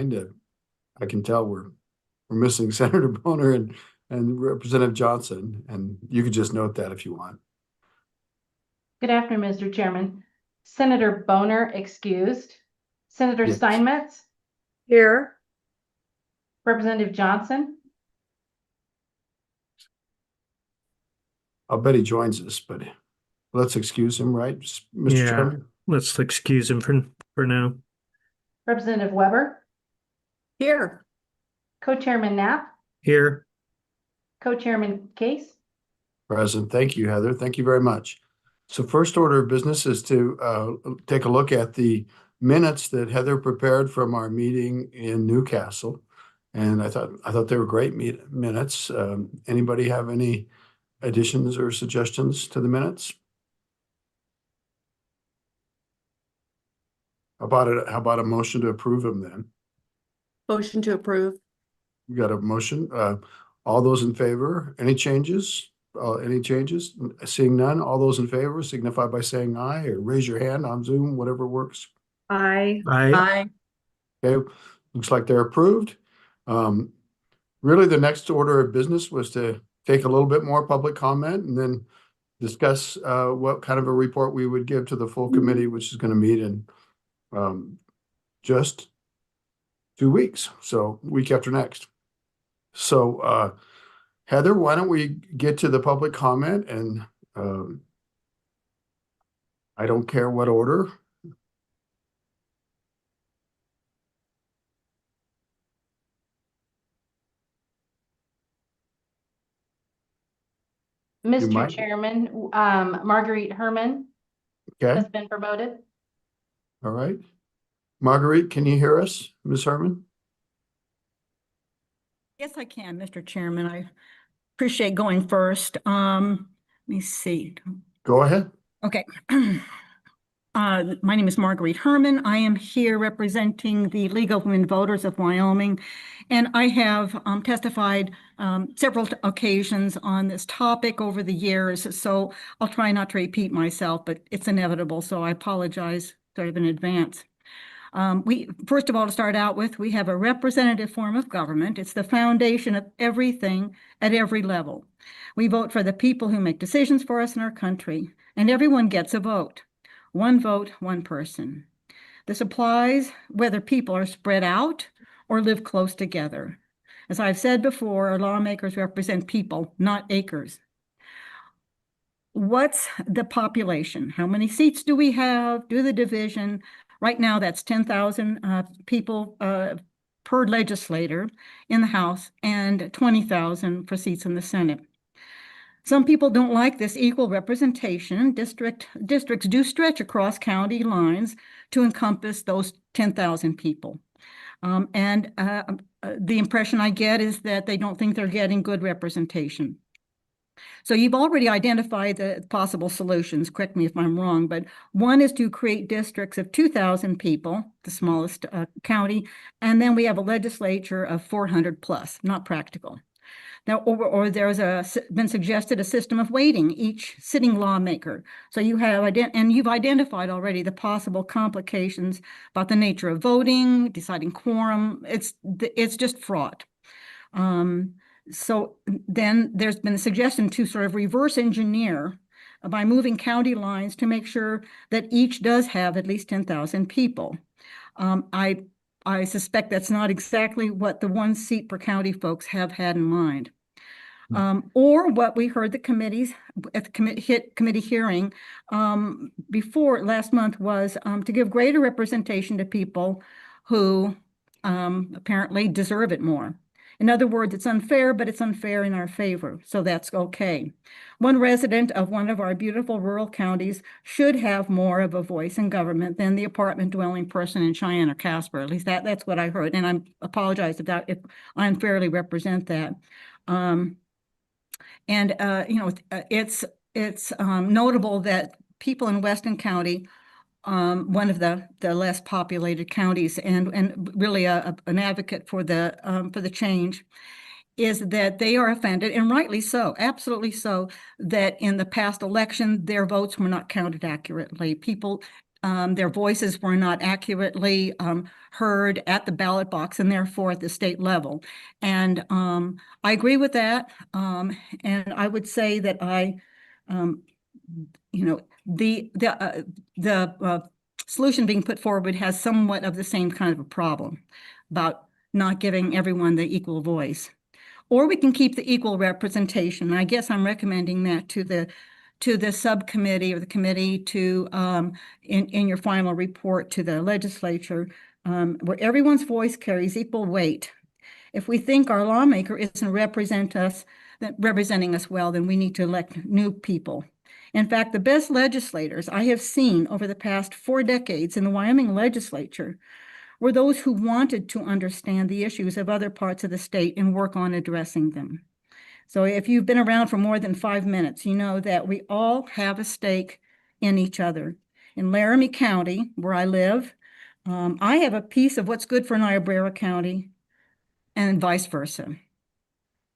I can tell we're missing Senator Boner and Representative Johnson, and you could just note that if you want. Good afternoon, Mr. Chairman. Senator Boner excused. Senator Yes. Steinmetz. Here. Representative Johnson. I'll bet he joins us, but let's excuse him, right, Mr. Chairman? Let's excuse him for now. Representative Weber. Here. Co-Chairman Knapp. Here. Co-Chairman Case. Present. Thank you, Heather. Thank you very much. So first order of business is to take a look at the minutes that Heather prepared from our meeting in Newcastle. And I thought they were great minutes. Anybody have any additions or suggestions to the minutes? How about a motion to approve them then? Motion to approve. We got a motion. All those in favor? Any changes? Any changes? Seeing none, all those in favor signify by saying aye or raise your hand on Zoom, whatever works. Aye. Aye. Okay, looks like they're approved. Really, the next order of business was to take a little bit more public comment and then discuss what kind of a report we would give to the full committee, which is going to meet in just 2 weeks, so week after next. So Heather, why don't we get to the public comment, and I don't care what order. Mr. Chairman, Marguerite Herman has been promoted. All right. Marguerite, can you hear us, Ms. Herman? Yes, I can, Mr. Chairman. I appreciate going first. Let me see. Go ahead. Okay. My name is Marguerite Herman. I am here representing the League of Women Voters of Wyoming, and I have testified several occasions on this topic over the years, so I'll try not to repeat myself, but it's inevitable, so I apologize sort of in advance. First of all, to start out with, we have a representative form of government. It's the foundation of everything at every level. We vote for the people who make decisions for us in our country, and everyone gets a vote. One vote, one person. This applies whether people are spread out or live close together. As I've said before, our lawmakers represent people, not acres. What's the population? How many seats do we have? Do the division. Right now, that's 10,000 people per legislator in the House and 20,000 for seats in the Senate. Some people don't like this equal representation. Districts do stretch across county lines to encompass those 10,000 people. The impression I get is that they don't think they're getting good representation. So you've already identified the possible solutions, correct me if I'm wrong, but one is to create districts of 2,000 people, the smallest county, and then we have a legislature of 400 plus, not practical. Now, or there's been suggested a system of weighting each sitting lawmaker. So you have, and you've identified already the possible complications about the nature of voting, deciding quorum. It's just fraught. So then there's been a suggestion to sort of reverse engineer by moving county lines to make sure that each does have at least 10,000 people. I suspect that's not exactly what the one seat per county folks have had in mind. Or what we heard the committees at the committee hearing before last month was to give greater representation to people who apparently deserve it more. In other words, it's unfair, but it's unfair in our favor, so that's okay. One resident of one of our beautiful rural counties should have more of a voice in government than the apartment dwelling person in Cheyenne or Casper. At least that's what I heard, and I apologize if I unfairly represent that. It's notable that people in Weston County, one of the less populated counties, and really an advocate for the change, is that they are offended, and rightly so, absolutely so, that in the past election their votes were not counted accurately. People Their voices were not accurately heard at the ballot box and therefore at the state level. And I agree with that. And I would say that the solution being put forward has somewhat of the same kind of a problem about not giving everyone the equal voice. Or we can keep the equal representation. I guess I'm recommending that to the subcommittee or the committee to in your final report to the legislature, where everyone's voice carries equal weight. If we think our lawmaker isn't representing us well, then we need to elect new people. In fact, the best legislators I have seen over the past 4 decades in the Wyoming legislature were those who wanted to understand the issues of other parts of the state and work on addressing them. So if you've been around for more than 5 minutes, you know that we all have a stake in each other. In Laramie County, where I live, I have a piece of what's good for Niobrara County and vice versa.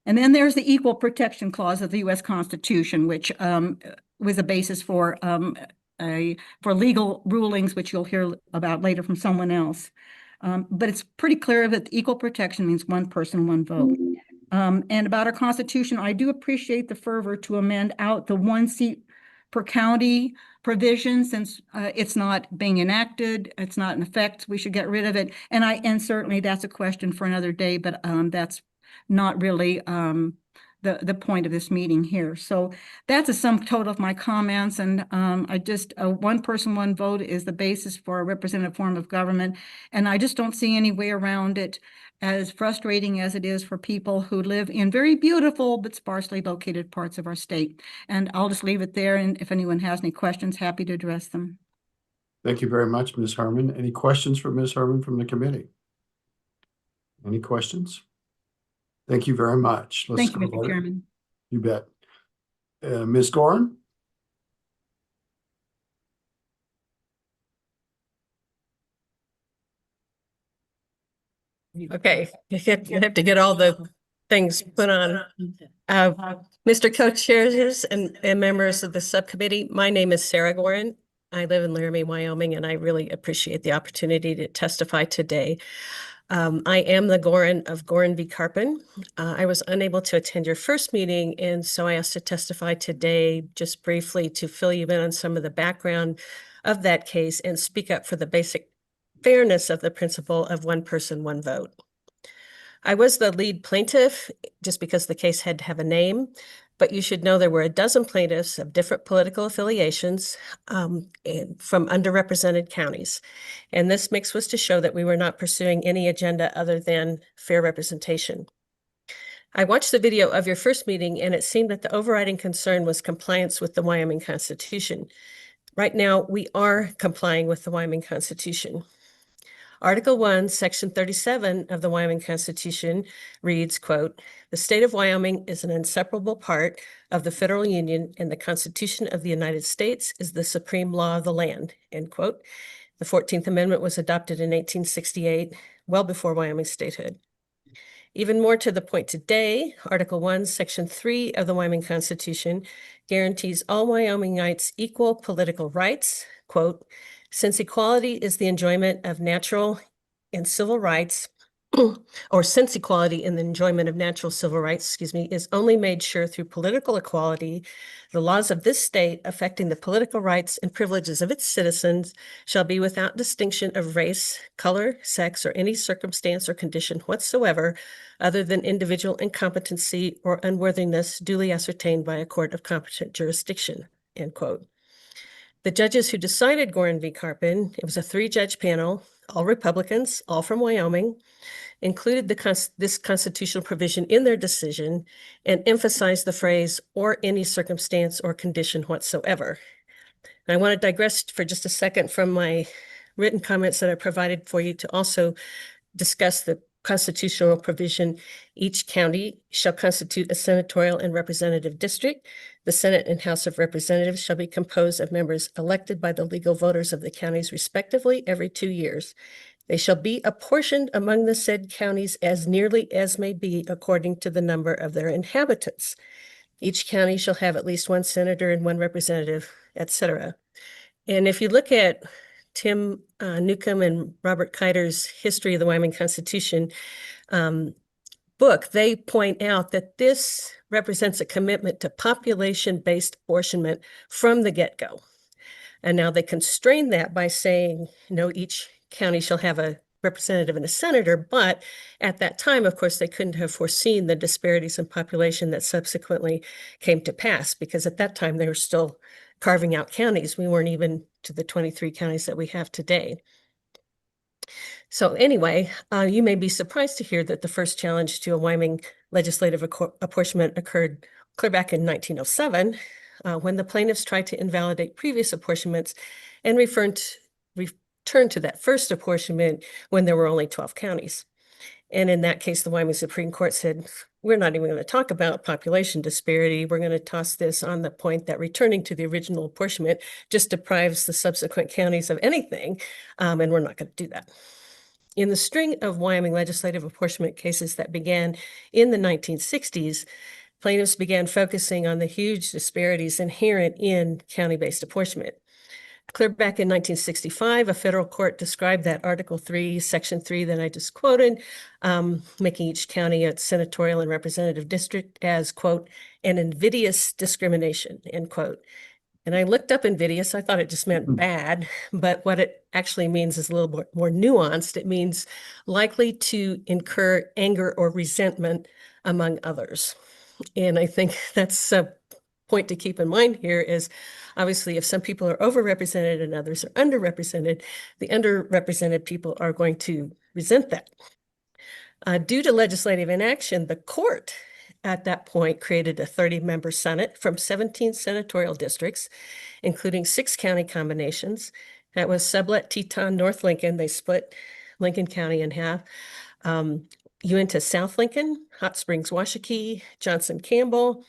And then there's the Equal Protection Clause of the U.S. Constitution, which was a basis for legal rulings, which you'll hear about later from someone else. But it's pretty clear that equal protection means one person, one vote. And about our Constitution, I do appreciate the fervor to amend out the 1 seat per county provision, since it's not being enacted, it's not in effect. We should get rid of it. And certainly that's a question for another day, but that's not really the point of this meeting here. So that's a sum total of my comments. And I just, one person, one vote is the basis for a representative form of government. And I just don't see any way around it, as frustrating as it is for people who live in very beautiful but sparsely located parts of our state. And I'll just leave it there. And if anyone has any questions, happy to address them. Thank you very much, Ms. Herman. Any questions for Ms. Herman from the committee? Any questions? Thank you very much. Thank you, Mr. Chairman. You bet. Ms. Gorin? Okay, you have to get all the things put on. Mr. Co-Chairs and members of the subcommittee, my name is Sarah Gorin. I live in Laramie, Wyoming, and I really appreciate the opportunity to testify today. I am the Gorin of Gorin v. Carpin. I was unable to attend your first meeting, and so I asked to testify today just briefly to fill you in on some of the background of that case and speak up for the basic fairness of the principle of one person, one vote. I was the lead plaintiff just because the case had to have a name, but you should know there were a dozen plaintiffs of different political affiliations from underrepresented counties. And this mix was to show that we were not pursuing any agenda other than fair representation. I watched the video of your first meeting, and it seemed that the overriding concern was compliance with the Wyoming Constitution. Right now, we are complying with the Wyoming Constitution. Article 1, Section 37 of the Wyoming Constitution reads, quote, "The state of Wyoming is an inseparable part of the federal union, and the Constitution of the United States is the supreme law of the land," end quote. The 14th Amendment was adopted in 1868, well before Wyoming statehood. Even more to the point today, Article 1, Section 3 of the Wyoming Constitution guarantees all Wyomingites equal political rights, quote, "Since equality is the enjoyment of natural and civil rights, or since equality in the enjoyment of natural civil rights, is only made sure through political equality, the laws of this state affecting the political rights and privileges of its citizens shall be without distinction of race, color, sex, or any circumstance or condition whatsoever, other than individual incompetency or unworthiness duly ascertained by a court of competent jurisdiction," end quote. The judges who decided Gorin v. Carpin, it was a 3-judge panel, all Republicans, all from Wyoming, included this constitutional provision in their decision and emphasized the phrase, "or any circumstance or condition whatsoever." And I want to digress for just a second from my written comments that I provided for you to also discuss the constitutional provision. Each county shall constitute a senatorial and representative district. The Senate and House of Representatives shall be composed of members elected by the legal voters of the counties respectively every 2 years. They shall be apportioned among the said counties as nearly as may be according to the number of their inhabitants. Each county shall have at least 1 senator and 1 representative, etc. And if you look at Tim Newcomb and Robert Kiter's History of the Wyoming Constitution book, they point out that this represents a commitment to population-based apportionment from the get-go. And now they constrain that by saying, each county shall have a representative and a senator, but at that time, of course, they couldn't have foreseen the disparities in population that subsequently came to pass, because at that time they were still carving out counties. We weren't even to the 23 counties that we have today. So anyway, you may be surprised to hear that the first challenge to a Wyoming legislative apportionment occurred clear back in 1907, when the plaintiffs tried to invalidate previous apportionments and return to that first apportionment when there were only 12 counties. And in that case, the Wyoming Supreme Court said, we're not even going to talk about population disparity. We're going to toss this on the point that returning to the original apportionment just deprives the subsequent counties of anything, and we're not going to do that. In the string of Wyoming legislative apportionment cases that began in the 1960s, plaintiffs began focusing on the huge disparities inherent in county-based apportionment. Clear back in 1965, a federal court described that Article 3, Section 3 that I just quoted, making each county a senatorial and representative district as, quote, an invidious discrimination, end quote. And I looked up invidious. I thought it just meant bad, but what it actually means is a little more nuanced. It means likely to incur anger or resentment among others. And I think that's a point to keep in mind here is obviously if some people are overrepresented and others are underrepresented, the underrepresented people are going to resent that. Due to legislative inaction, the court at that point created a 30-member Senate from 17 senatorial districts, including 6 county combinations. That was Sublette, Teton, North Lincoln. They split Lincoln County in half. Uinta, South Lincoln, Hot Springs, Washakie, Johnson, Campbell,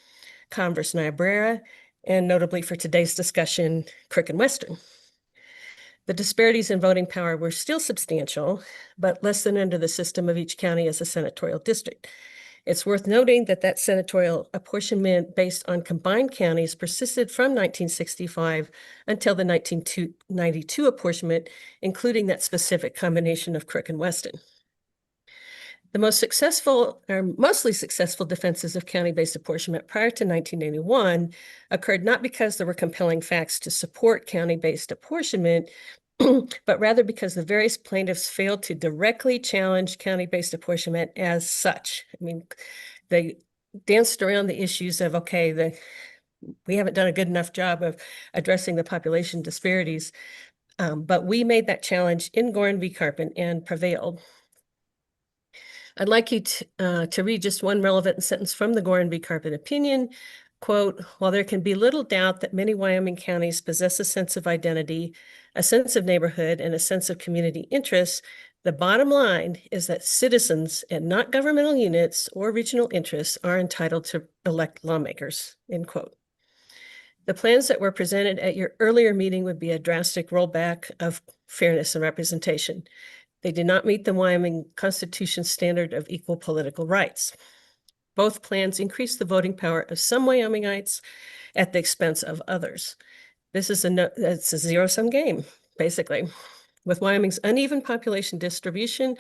Converse, Niobrara, and notably for today's discussion, Crook and Western. The disparities in voting power were still substantial, but less than under the system of each county as a senatorial district. It's worth noting that that senatorial apportionment based on combined counties persisted from 1965 until the 1992 apportionment, including that specific combination of Crook and Weston. The most successful, or mostly successful defenses of county-based apportionment prior to 1981 occurred not because there were compelling facts to support county-based apportionment, but rather because the various plaintiffs failed to directly challenge county-based apportionment as such. I mean, they danced around the issues of, okay, we haven't done a good enough job of addressing the population disparities, but we made that challenge in Gorin v. Carpin and prevailed. I'd like you to read just one relevant sentence from the Gorin v. Carpin opinion. Quote, while there can be little doubt that many Wyoming counties possess a sense of identity, a sense of neighborhood, and a sense of community interests, the bottom line is that citizens and not governmental units or regional interests are entitled to elect lawmakers, end quote. The plans that were presented at your earlier meeting would be a drastic rollback of fairness and representation. They did not meet the Wyoming Constitution standard of equal political rights. Both plans increase the voting power of some Wyomingites at the expense of others. This is it's a zero-sum game, basically. With Wyoming's uneven population distribution,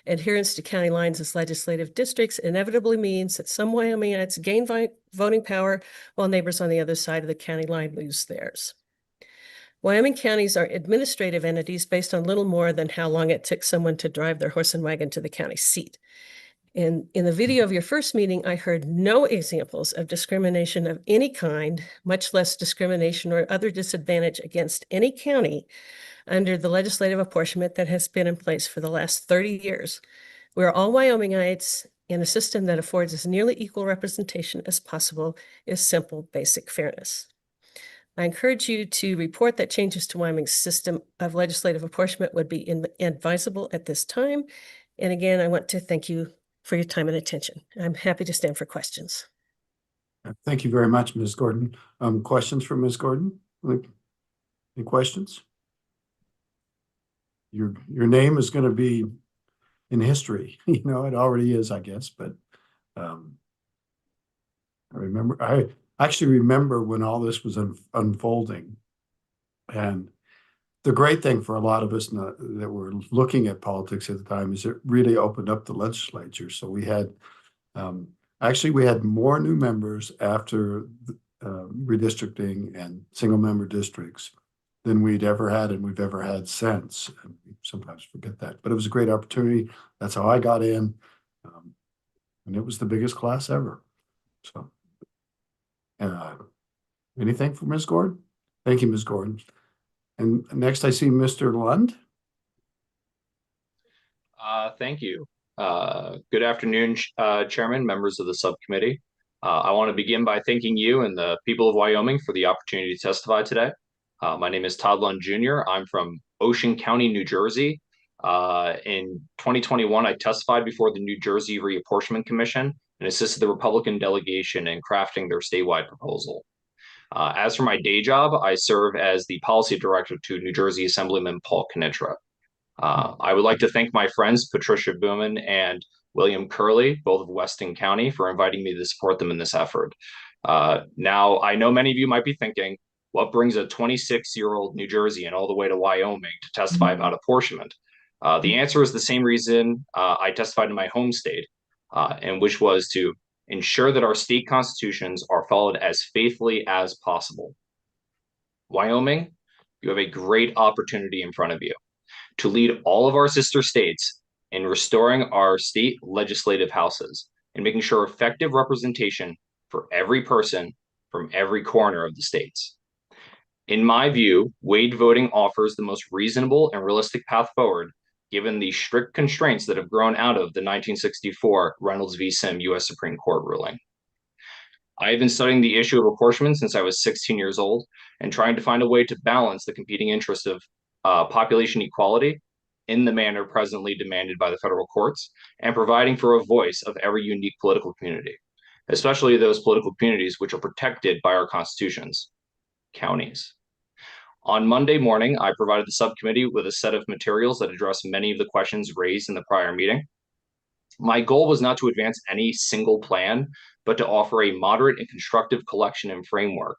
adherence to county lines as legislative districts inevitably means that some Wyomingites gain voting power while neighbors on the other side of the county line lose theirs. Wyoming counties are administrative entities based on little more than how long it took someone to drive their horse and wagon to the county seat. In the video of your first meeting, I heard no examples of discrimination of any kind, much less discrimination or other disadvantage against any county under the legislative apportionment that has been in place for the last 30 years. We're all Wyomingites, and a system that affords as nearly equal representation as possible is simple, basic fairness. I encourage you to report that changes to Wyoming's system of legislative apportionment would be advisable at this time. And again, I want to thank you for your time and attention. I'm happy to stand for questions. Thank you very much, Ms. Gordon. Questions for Ms. Gordon? Any questions? Your name is going to be in history. You know, it already is, I guess, but I actually remember when all this was unfolding, and the great thing for a lot of us that were looking at politics at the time is it really opened up the legislature. So we had, actually, we had more new members after redistricting and single member districts than we'd ever had and we've ever had since. And we sometimes forget that, but it was a great opportunity. That's how I got in. And it was the biggest class ever. So, anything for Ms. Gordon? Thank you, Ms. Gordon. And next I see Mr. Lund. Thank you. Good afternoon, Chairman, members of the subcommittee. I want to begin by thanking you and the people of Wyoming for the opportunity to testify today. My name is Todd Lund Jr. I'm from Ocean County, New Jersey. In 2021, I testified before the New Jersey Reapportionment Commission and assisted the Republican delegation in crafting their statewide proposal. As for my day job, I serve as the policy director to New Jersey Assemblyman Paul Knitra. I would like to thank my friends Patricia Booman and William Curley, both of Weston County, for inviting me to support them in this effort. Now, I know many of you might be thinking, what brings a 26-year-old New Jerseyan all the way to Wyoming to testify about apportionment? The answer is the same reason I testified in my home state, and which was to ensure that our state constitutions are followed as faithfully as possible. Wyoming, you have a great opportunity in front of you to lead all of our sister states in restoring our state legislative houses and making sure effective representation for every person from every corner of the states. In my view, Wade voting offers the most reasonable and realistic path forward, given the strict constraints that have grown out of the 1964 Reynolds v. Sim U.S. Supreme Court ruling. I have been studying the issue of apportionment since I was 16 years old and trying to find a way to balance the competing interests of population equality in the manner presently demanded by the federal courts and providing for a voice of every unique political community, especially those political communities which are protected by our constitutions, counties. On Monday morning, I provided the subcommittee with a set of materials that address many of the questions raised in the prior meeting. My goal was not to advance any single plan, but to offer a moderate and constructive collection and framework,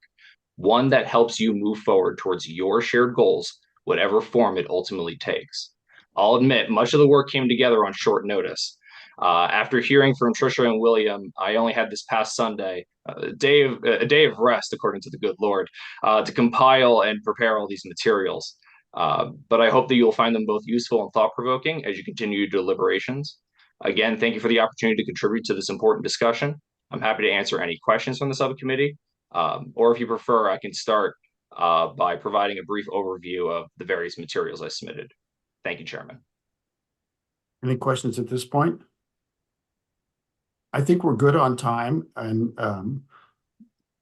one that helps you move forward towards your shared goals, whatever form it ultimately takes. I'll admit, much of the work came together on short notice. After hearing from Tricia and William, I only had this past Sunday, a day of rest, according to the good Lord, to compile and prepare all these materials. But I hope that you'll find them both useful and thought-provoking as you continue your deliberations. Again, thank you for the opportunity to contribute to this important discussion. I'm happy to answer any questions from the subcommittee, or if you prefer, I can start by providing a brief overview of the various materials I submitted. Thank you, Chairman. Any questions at this point? I think we're good on time, and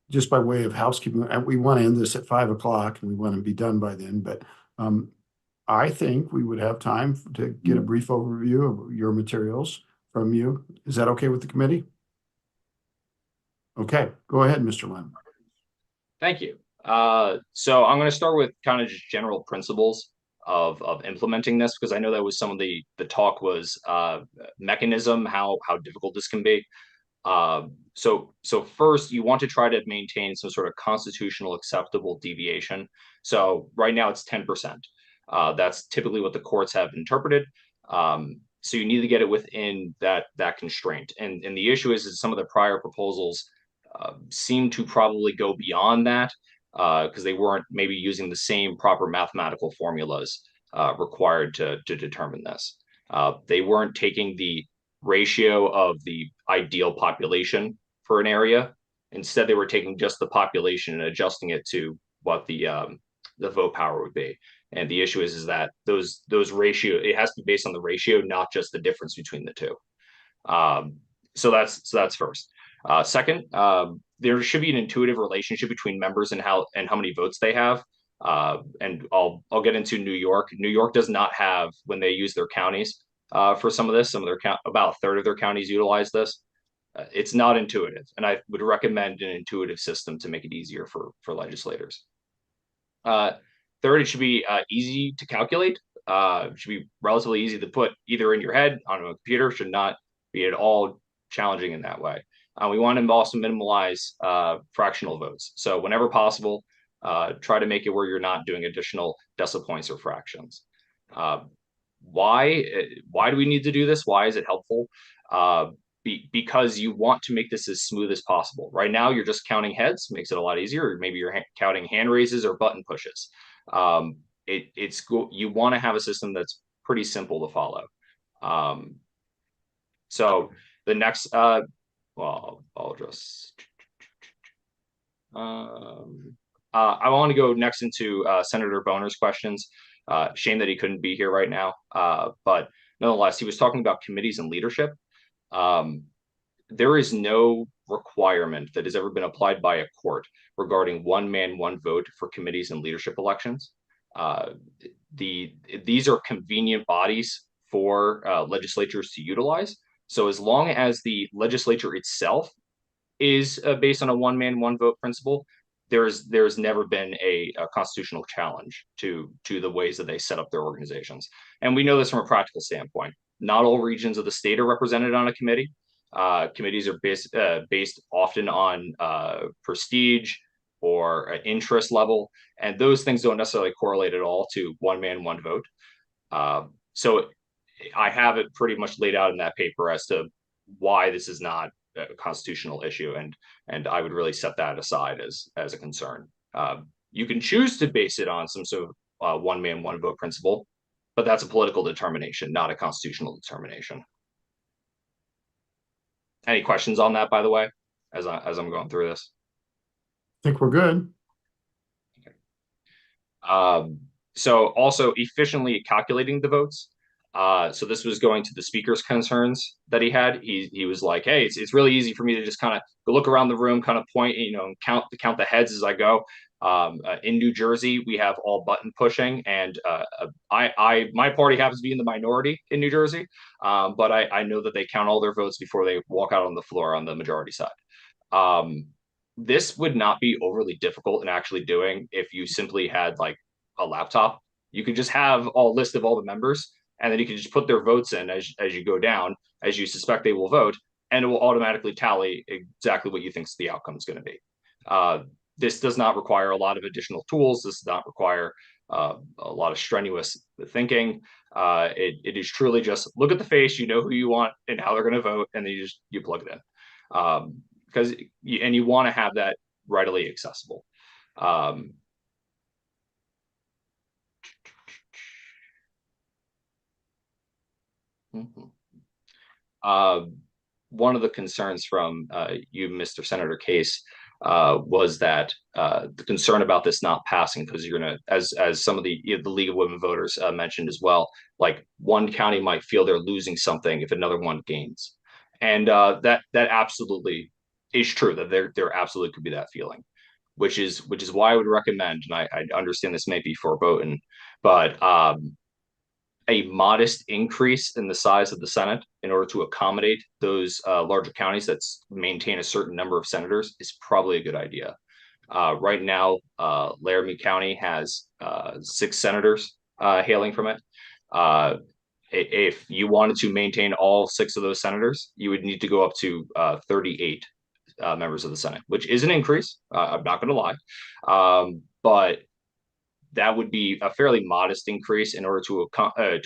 just by way of housekeeping, and we want to end this at 5 o'clock and we want to be done by then, but I think we would have time to get a brief overview of your materials from you. Is that okay with the committee? Okay, go ahead, Mr. Lim. Thank you. So I'm going to start with kind of just general principles of implementing this, because I know that was some of the talk was mechanism, how difficult this can be. So first, you want to try to maintain some sort of constitutional acceptable deviation. So right now it's 10%. That's typically what the courts have interpreted. So you need to get it within that constraint. And the issue is some of the prior proposals seem to probably go beyond that because they weren't maybe using the same proper mathematical formulas required to determine this. They weren't taking the ratio of the ideal population for an area. Instead, they were taking just the population and adjusting it to what the vote power would be. And the issue is that those ratio, it has to be based on the ratio, not just the difference between the two. So that's first. Second, there should be an intuitive relationship between members and how many votes they have. And I'll get into New York. New York does not have, when they use their counties for some of their about a third of their counties utilize this. It's not intuitive, and I would recommend an intuitive system to make it easier for legislators. Third, it should be easy to calculate. It should be relatively easy to put either in your head on a computer. Should not be at all challenging in that way. We want to also minimize fractional votes. So whenever possible, Try to make it where you're not doing additional decimal points or fractions. Why do we need to do this? Why is it helpful? Because you want to make this as smooth as possible. Right now, you're just counting heads, makes it a lot easier. Or maybe you're counting hand raises or button pushes. You want to have a system that's pretty simple to follow. So the next, well, I'll just. I want to go next into Senator Boner's questions. Shame that he couldn't be here right now, but nonetheless, he was talking about committees and leadership. There is no requirement that has ever been applied by a court regarding one man, one vote for committees and leadership elections. These are convenient bodies for legislatures to utilize. So as long as the legislature itself is based on a one man, one vote principle, there's never been a constitutional challenge to the ways that they set up their organizations. And we know this from a practical standpoint. Not all regions of the state are represented on a committee. Committees are based often on prestige or interest level, and those things don't necessarily correlate at all to one man, one vote. So I have it pretty much laid out in that paper as to why this is not a constitutional issue, and I would really set that aside as a concern. You can choose to base it on some sort of one man, one vote principle, but that's a political determination, not a constitutional determination. Any questions on that, by the way, as I'm going through this? I think we're good. So also efficiently calculating the votes. So this was going to the speaker's concerns that he had. He was like, hey, it's really easy for me to just kind of go look around the room, kind of point, and count the heads as I go. In New Jersey, we have all button pushing, and my party happens to be in the minority in New Jersey, but I know that they count all their votes before they walk out on the floor on the majority side. This would not be overly difficult in actually doing if you simply had like a laptop. You could just have a list of all the members, and then you can just put their votes in as you go down, as you suspect they will vote, and it will automatically tally exactly what you think the outcome is going to be. This does not require a lot of additional tools. This does not require a lot of strenuous thinking. It is truly just look at the face, you know who you want and how they're going to vote, and then you plug it in. Because you want to have that readily accessible. One of the concerns from you, Mr. Senator Case, was that the concern about this not passing because you're gonna, as some of the League of Women Voters mentioned as well, like one county might feel they're losing something if another one gains, and that absolutely is true. That there absolutely could be that feeling, which is why I would recommend, and I understand this may be foreboding, but a modest increase in the size of the Senate in order to accommodate those larger counties that maintain a certain number of senators is probably a good idea. Right now, Laramie County has 6 senators hailing from it. If you wanted to maintain all 6 of those senators, you would need to go up to 38 members of the Senate, which is an increase. I'm not going to lie, but that would be a fairly modest increase in order to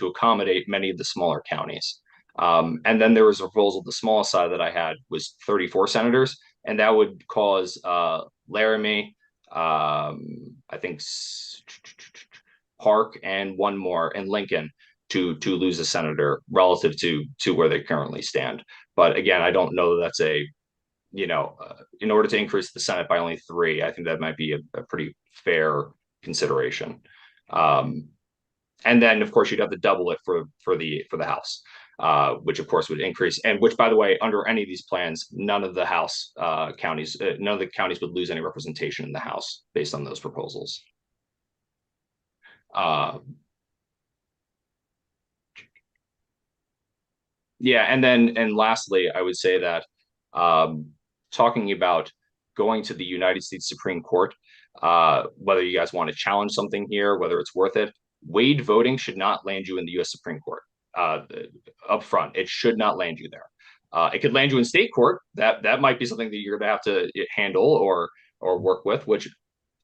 accommodate many of the smaller counties. And then there was a proposal, the smallest side that I had was 34 senators, and that would cause Laramie, I think Park, and one more in Lincoln to lose a senator relative to where they currently stand. But again, I don't know that that's in order to increase the Senate by only 3, I think that might be a pretty fair consideration. And then of course you'd have to double it for the House, which of course would increase, and which, by the way, under any of these plans, none of the House counties, none of the counties would lose any representation in the House based on those proposals. Yeah, and lastly, I would say that talking about going to the United States Supreme Court, whether you guys want to challenge something here, whether it's worth it, Wade voting should not land you in the U.S. Supreme Court up front. It should not land you there. It could land you in state court. That might be something that you're going to have to handle or work with, which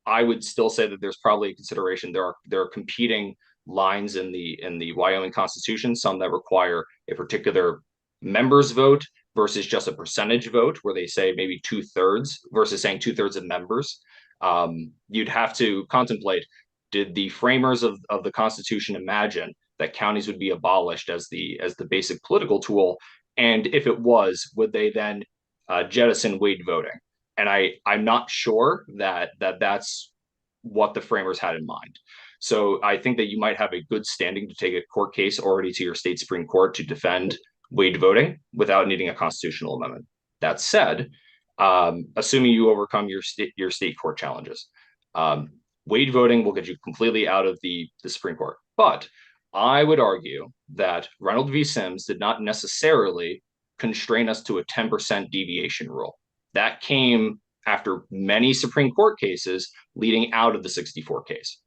I would still say that there's probably a consideration. There are competing lines in the Wyoming Constitution, some that require a particular members vote versus just a percentage vote, where they say maybe 2/3 versus saying 2/3 of members. You'd have to contemplate, did the framers of the Constitution imagine that counties would be abolished as the basic political tool? And if it was, would they then jettison Wade voting? And I'm not sure that that's what the framers had in mind. So I think that you might have a good standing to take a court case already to your state Supreme Court to defend Wade voting without needing a constitutional amendment. That said, assuming you overcome your state court challenges, Wade voting will get you completely out of the Supreme Court. But I would argue that Reynolds v. Sims did not necessarily constrain us to a 10% deviation rule. That came after many Supreme Court cases leading out of the 64 case.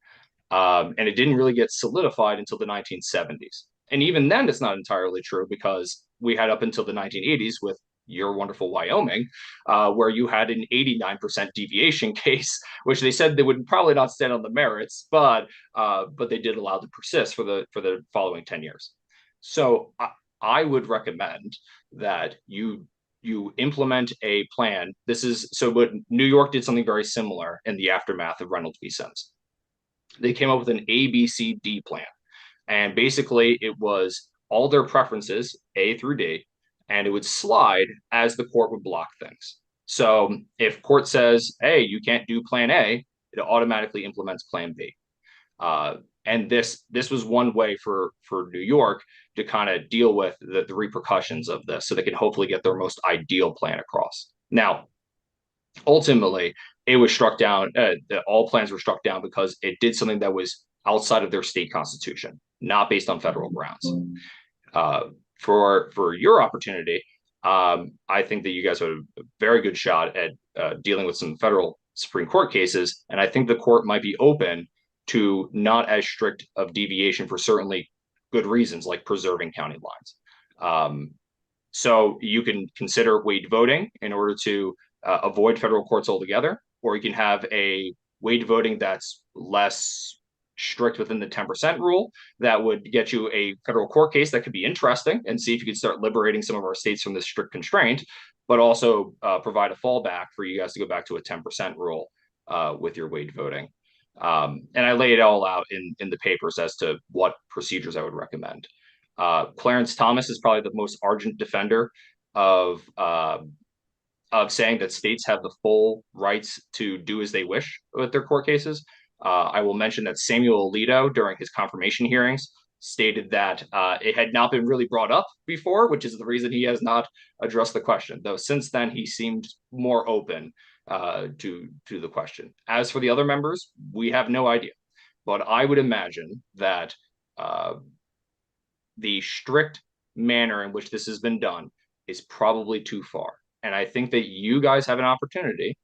And it didn't really get solidified until the 1970s. And even then, it's not entirely true, because we had up until the 1980s with your wonderful Wyoming, where you had an 89% deviation case, which they said they would probably not stand on the merits, but they did allow to persist for the following 10 years. So I would recommend that you implement a plan. But New York did something very similar in the aftermath of Reynolds v. Sims. They came up with an ABCD plan. And basically it was all their preferences, A through D, and it would slide as the court would block things. So if court says, hey, you can't do plan A, it automatically implements plan B. And this was one way for New York to kind of deal with the repercussions of this, so they could hopefully get their most ideal plan across. Now, ultimately, it was struck down. All plans were struck down because it did something that was outside of their state constitution, not based on federal grounds. For your opportunity, I think that you guys have a very good shot at dealing with some federal Supreme Court cases, and I think the court might be open to not as strict of deviation for certainly good reasons, like preserving county lines. So you can consider Wade voting in order to avoid federal courts altogether, or you can have a Wade voting that's less strict within the 10% rule that would get you a federal court case that could be interesting, and see if you could start liberating some of our states from this strict constraint, but also provide a fallback for you guys to go back to a 10% rule with your Wade voting. And I lay it all out in the papers as to what procedures I would recommend. Clarence Thomas is probably the most ardent defender of saying that states have the full rights to do as they wish with their court cases. I will mention that Samuel Alito, during his confirmation hearings, stated that it had not been really brought up before, which is the reason he has not addressed the question, though since then he seemed more open to the question. As for the other members, we have no idea, but I would imagine that the strict manner in which this has been done is probably too far. And I think that you guys have an opportunity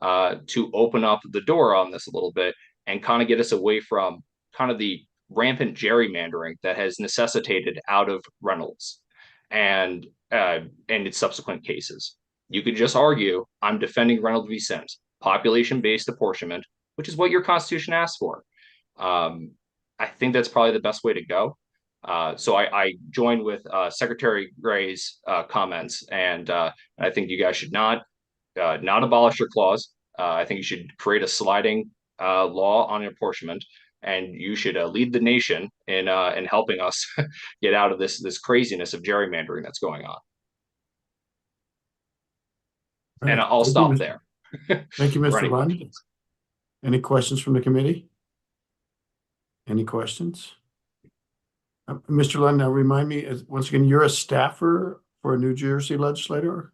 to open up the door on this a little bit and kind of get us away from kind of the rampant gerrymandering that has necessitated out of Reynolds and its subsequent cases. You could just argue, I'm defending Reynolds v. Sims, population-based apportionment, which is what your Constitution asks for. I think that's probably the best way to go. So I join with Secretary Gray's comments, and I think you guys should not abolish your clause. I think you should create a sliding law on apportionment, and you should lead the nation in helping us get out of this craziness of gerrymandering that's going on. Right. And I'll stop there. Thank you, Mr. Lund. Questions. Any questions from the committee? Any questions? Mr. Lund, now remind me, once again, you're a staffer for a New Jersey legislator?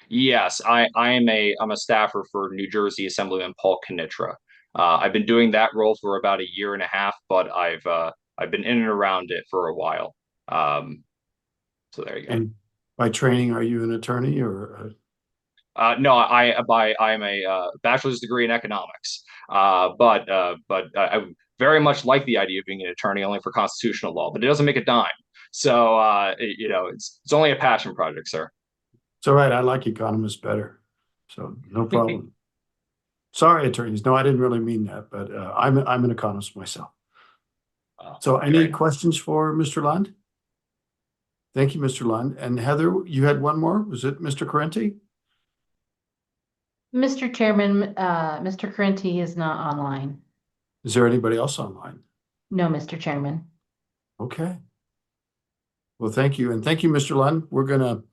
Yes, I'm a staffer for New Jersey Assemblyman Paul Knitra. I've been doing that role for about a year and a half, but I've been in and around it for a while. So there you go. And by training, are you an attorney or? No, I'm a bachelor's degree in economics. But I very much like the idea of being an attorney, only for constitutional law, but it doesn't make a dime. So it's only a passion project, sir. It's all right. I like economists better, so no problem. Sorry, attorneys. No, I didn't really mean that, but I'm an economist myself. So Okay. any questions for Mr. Lund? Thank you, Mr. Lund. And Heather, you had one more? Was it Mr. Correnti? Mr. Chairman, Mr. Correnti is not online. Is there anybody else online? No, Mr. Chairman. Okay. Well, thank you. And thank you, Mr. Lund. We're gonna,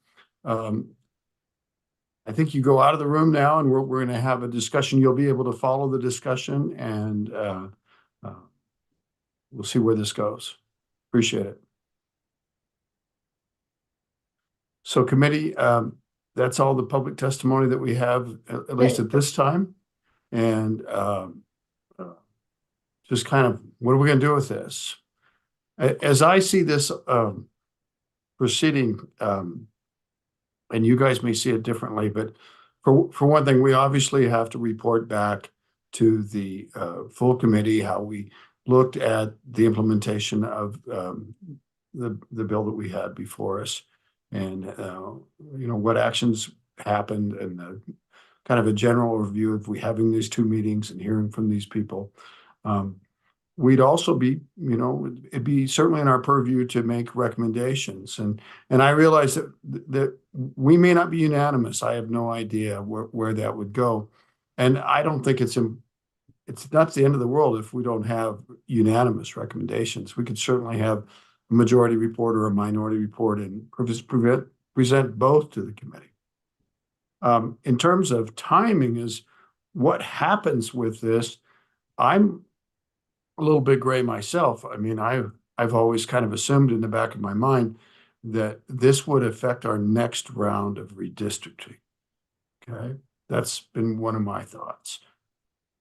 I think you go out of the room now and we're gonna have a discussion. You'll be able to follow the discussion and we'll see where this goes. Appreciate it. So committee, that's all the public testimony that we have, at least at this time. And just kind of, what are we gonna do with this? As I see this proceeding, and you guys may see it differently, but for one thing, we obviously have to report back to the full committee how we looked at the implementation of the bill that we had before us, and you know, what actions happened, and kind of a general review of we having these two meetings and hearing from these people. We'd also be, you know, it'd be certainly in our purview to make recommendations. And I realize that we may not be unanimous. I have no idea where that would go. And I don't think it's not the end of the world if we don't have unanimous recommendations. We could certainly have a majority report or a minority report and present both to the committee. In terms of timing is what happens with this. I'm a little bit gray myself. I mean, I've always kind of assumed in the back of my mind that this would affect our next round of redistricting. Okay, that's been one of my thoughts,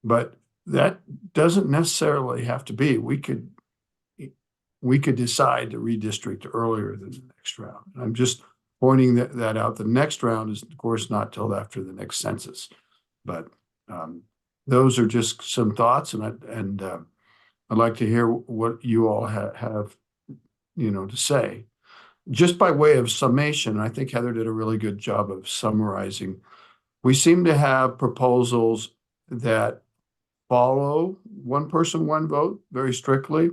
but that doesn't necessarily have to be. We could decide to redistrict earlier than the next round. I'm just pointing that out. The next round is, of course, not till after the next census, but those are just some thoughts, and I'd like to hear what you all have, you know, to say. Just by way of summation, I think Heather did a really good job of summarizing. We seem to have proposals that follow one person, one vote very strictly,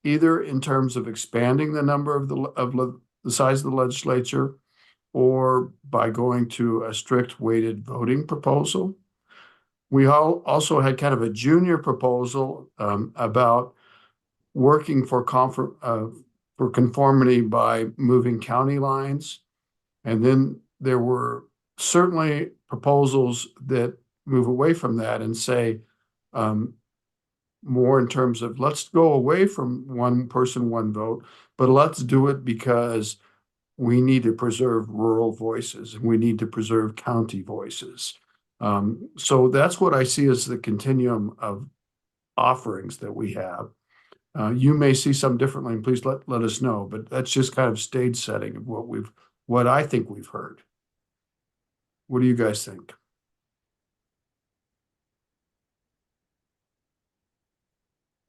either in terms of expanding the number of the size of the legislature, or by going to a strict weighted voting proposal. We also had kind of a junior proposal about working for conformity by moving county lines. And then there were certainly proposals that move away from that and say more in terms of let's go away from one person, one vote, but let's do it because we need to preserve rural voices and we need to preserve county voices. So that's what I see as the continuum of offerings that we have. You may see some differently, and please let us know, but that's just kind of stage setting of what I think we've heard. What do you guys think?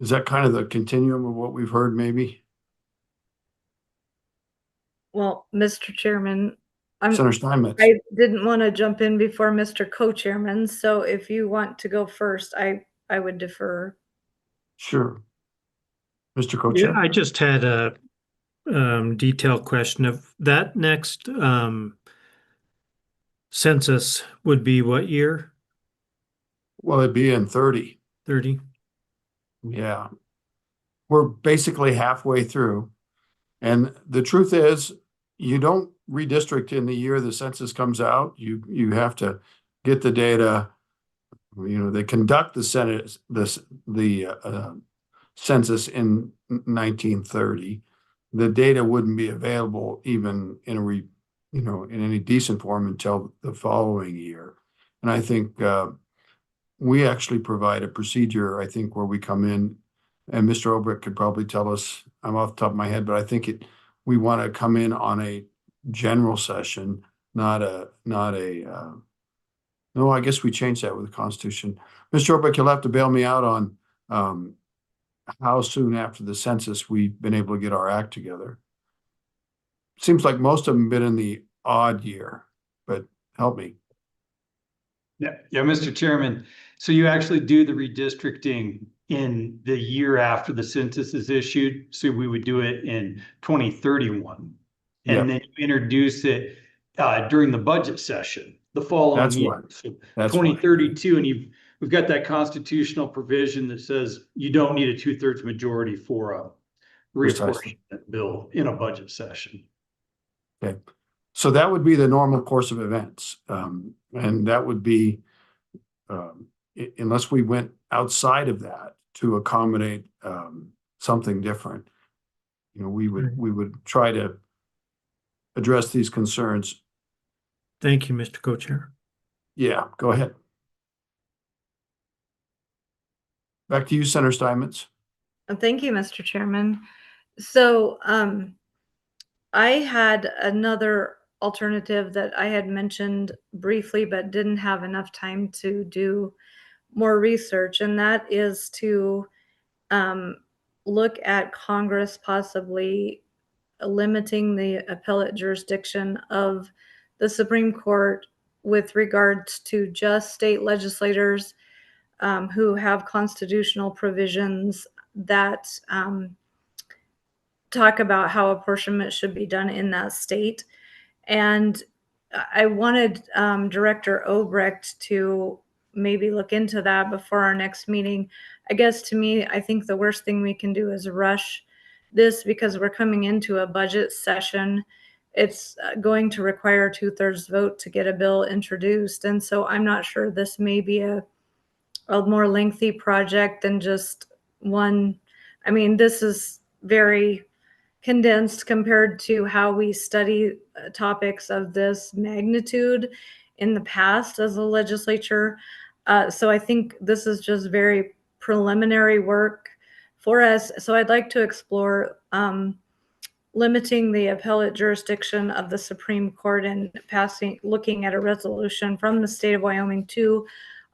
Is that kind of the continuum of what we've heard, maybe? Well, Mr. Chairman, Senator Steinmetz. I didn't want to jump in before Mr. Co-Chairman, so if you want to go first, I would defer. Sure. Mr. Co-Chair. Yeah, I just had a detailed question of that next census would be what year? Well, it'd be in 30. 30? Yeah. We're basically halfway through. And the truth is, you don't redistrict in the year the census comes out. You have to get the data. You know, they conduct the census in 1930. The data wouldn't be available even in in any decent form until the following year. And I think we actually provide a procedure, I think, where we come in, and Mr. Obrick could probably tell us, I'm off the top of my head, but I think we want to come in on a general session, no, I guess we changed that with the Constitution. Mr. Obrick, you'll have to bail me out on how soon after the census we've been able to get our act together. Seems like most of them have been in the odd year, but help me. Yeah, Mr. Chairman. So you actually do the redistricting in the year after the census is issued. So we would do it in 2031. Yeah. And then you introduce it during the budget session the following That's year. why. So That's why. 2032, and we've got that constitutional provision that says you don't need a 2/3 majority for a Precisely. reapportionment bill in a budget session. Okay. So that would be the normal course of events. And that would be, unless we went outside of that to accommodate something different, we would try to address these concerns. Thank you, Mr. Co-Chair. Yeah, go ahead. Back to you, Senator Steinmetz. Thank you, Mr. Chairman. So I had another alternative that I had mentioned briefly, but didn't have enough time to do more research, and that is to look at Congress possibly limiting the appellate jurisdiction of the Supreme Court with regards to just state legislators who have constitutional provisions that talk about how apportionment should be done in that state. And I wanted Director Obrecht to maybe look into that before our next meeting. I guess to me, I think the worst thing we can do is rush this because we're coming into a budget session. It's going to require a 2/3 vote to get a bill introduced. And so I'm not sure this may be a more lengthy project than just one. I mean, this is very condensed compared to how we study topics of this magnitude in the past as a legislature. So I think this is just very preliminary work for us. So I'd like to explore limiting the appellate jurisdiction of the Supreme Court and looking at a resolution from the state of Wyoming to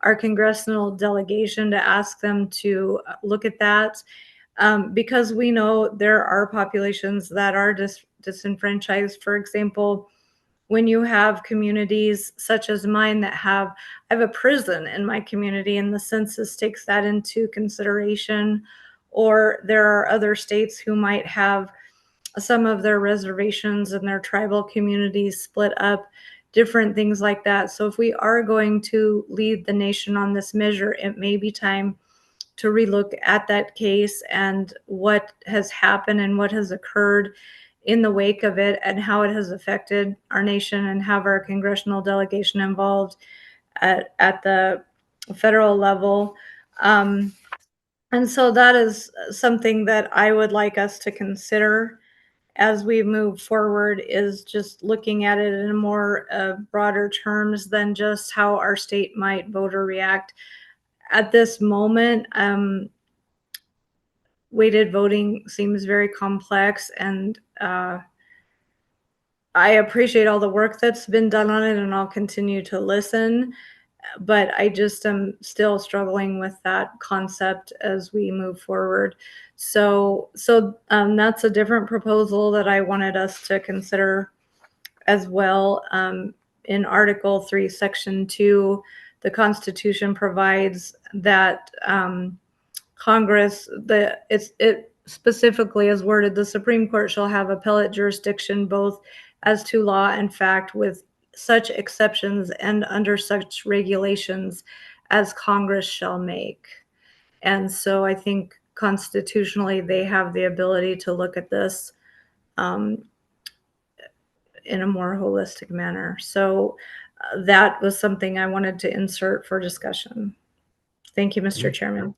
our congressional delegation to ask them to look at that. Because we know there are populations that are disenfranchised. For example, when you have communities such as mine that I have a prison in my community and the census takes that into consideration, or there are other states who might have some of their reservations and their tribal communities split up, different things like that. So if we are going to lead the nation on this measure, it may be time to relook at that case and what has happened and what has occurred in the wake of it and how it has affected our nation, and have our congressional delegation involved at the federal level. And so that is something that I would like us to consider as we move forward, is just looking at it in more broader terms than just how our state might vote or react. At this moment, weighted voting seems very complex, and I appreciate all the work that's been done on it, and I'll continue to listen, but I just am still struggling with that concept as we move forward. So that's a different proposal that I wanted us to consider as well. In Article 3, Section 2, the Constitution provides that Congress, it specifically is worded, the Supreme Court shall have appellate jurisdiction both as to law and fact, with such exceptions and under such regulations as Congress shall make. And so I think constitutionally they have the ability to look at this in a more holistic manner. So that was something I wanted to insert for discussion. Thank you, Mr. Chairman.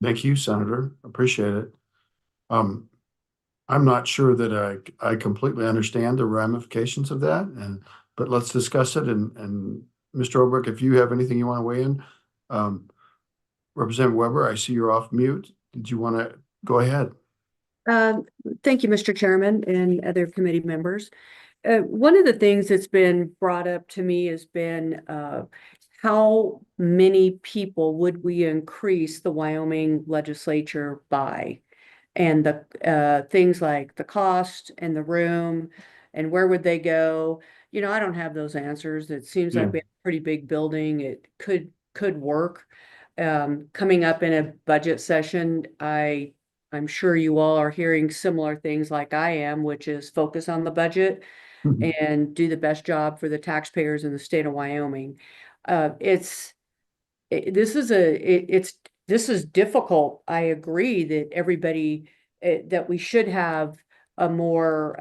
Thank you, Senator. Appreciate it. I'm not sure that I completely understand the ramifications of that, but let's discuss it. And Mr. Obrecht, if you have anything you want to weigh in, Representative Weber, I see you're off mute. Did you want to go ahead? Thank you, Mr. Chairman and other committee members. One of the things that's been brought up to me has been how many people would we increase the Wyoming legislature by? And the things like the cost and the room and where would they go? I don't have those answers. It seems like we have a pretty big building. It could work. coming up in a budget session, I'm sure you all are hearing similar things like I am, which is focus on the budget and do the best job for the taxpayers in the state of Wyoming. This is difficult. I agree that everybody, that we should have a more,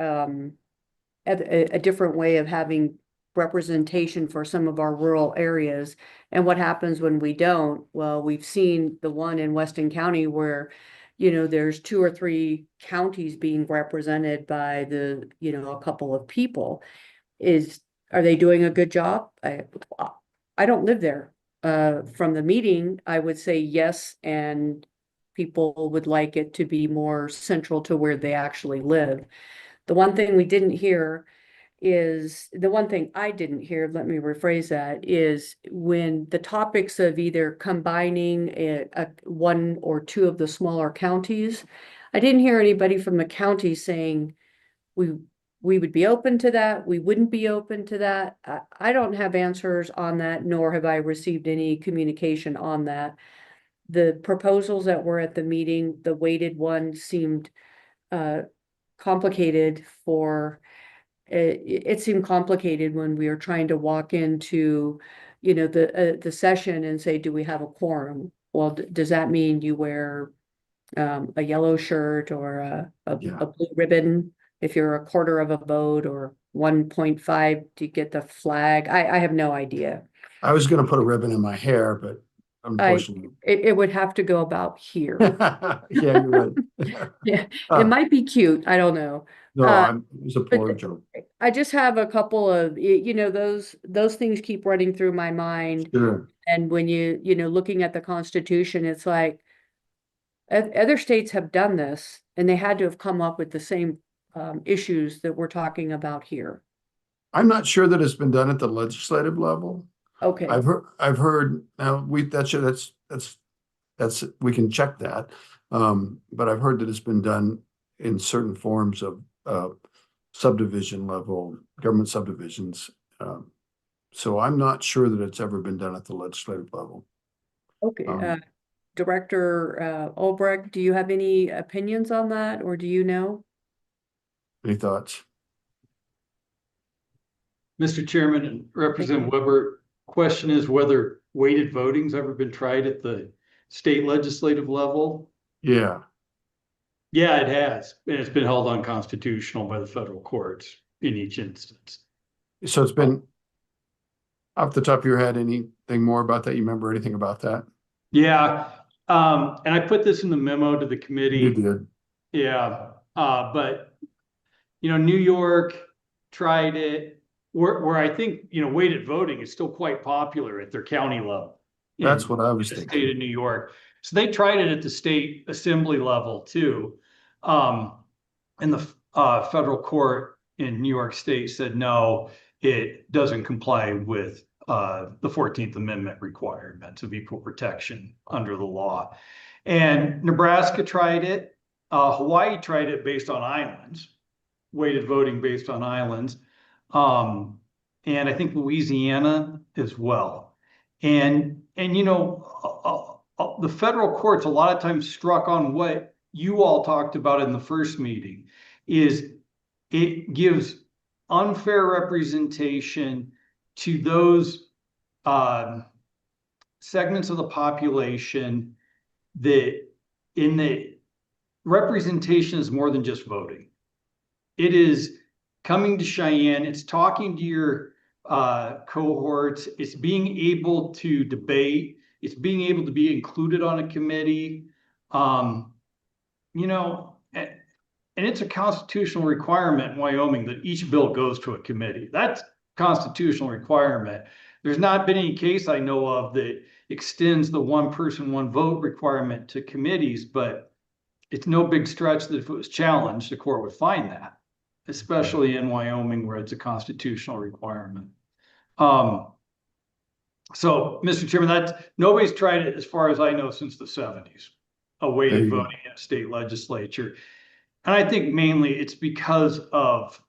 a different way of having representation for some of our rural areas. And what happens when we don't? Well, we've seen the one in Weston County where, there's 2 or 3 counties being represented by a couple of people. Are they doing a good job? I don't live there. From the meeting, I would say yes, and people would like it to be more central to where they actually live. The one thing I didn't hear, let me rephrase that, is when the topics of either combining one or 2 of the smaller counties, I didn't hear anybody from the county saying we would be open to that, we wouldn't be open to that. I don't have answers on that, nor have I received any communication on that. The proposals that were at the meeting, the weighted one seemed complicated it seemed complicated when we were trying to walk into, the session and say, do we have a quorum? Well, does that mean you wear a yellow shirt or a blue ribbon if you're a quarter of a vote, or 1.5 to get the flag? I have no idea. I was gonna put a ribbon in my hair, but unfortunately. It would have to go about here. Yeah, you're right. Yeah, it might be cute. I don't know. No, it was a poor joke. I just have a couple of, those things keep running through my mind. Sure. And when looking at the Constitution, it's like other states have done this and they had to have come up with the same issues that we're talking about here. I'm not sure that it's been done at the legislative level. Okay. I've heard now we can check that. But I've heard that it's been done in certain forms of subdivision level, government subdivisions. So I'm not sure that it's ever been done at the legislative level. Okay. Director Albrecht, do you have any opinions on that, or do you know? Any thoughts? Mr. Chairman and Representative Weber, question is whether weighted voting's ever been tried at the state legislative level? Yeah. Yeah, it has, and it's been held unconstitutional by the federal courts in each instance. So it's been, off the top of your head, anything more about that? You remember anything about that? Yeah, and I put this in the memo to the committee. You did. Yeah, but New York tried it, where I think weighted voting is still quite popular at their county level. That's what I was thinking. State of New York. So they tried it at the state assembly level too. And the federal court in New York State said, no, it doesn't comply with the 14th Amendment requirements of equal protection under the law. And Nebraska tried it. Hawaii tried it based on islands, weighted voting based on islands. And I think Louisiana as well. And the federal courts a lot of times struck on what you all talked about in the first meeting, is it gives unfair representation to those segments of the population that in the representation is more than just voting. It is coming to Cheyenne, it's talking to your cohorts, it's being able to debate, it's being able to be included on a committee, and it's a constitutional requirement in Wyoming that each bill goes to a committee. That's constitutional requirement. There's not been any case I know of that extends the one person, one vote requirement to committees, but it's no big stretch that if it was challenged, the court would find that, especially in Wyoming where it's a constitutional requirement. So, Mr. Chairman, nobody's tried it as far as I know since the 70s, a weighted voting in a state legislature. And I think mainly it's because of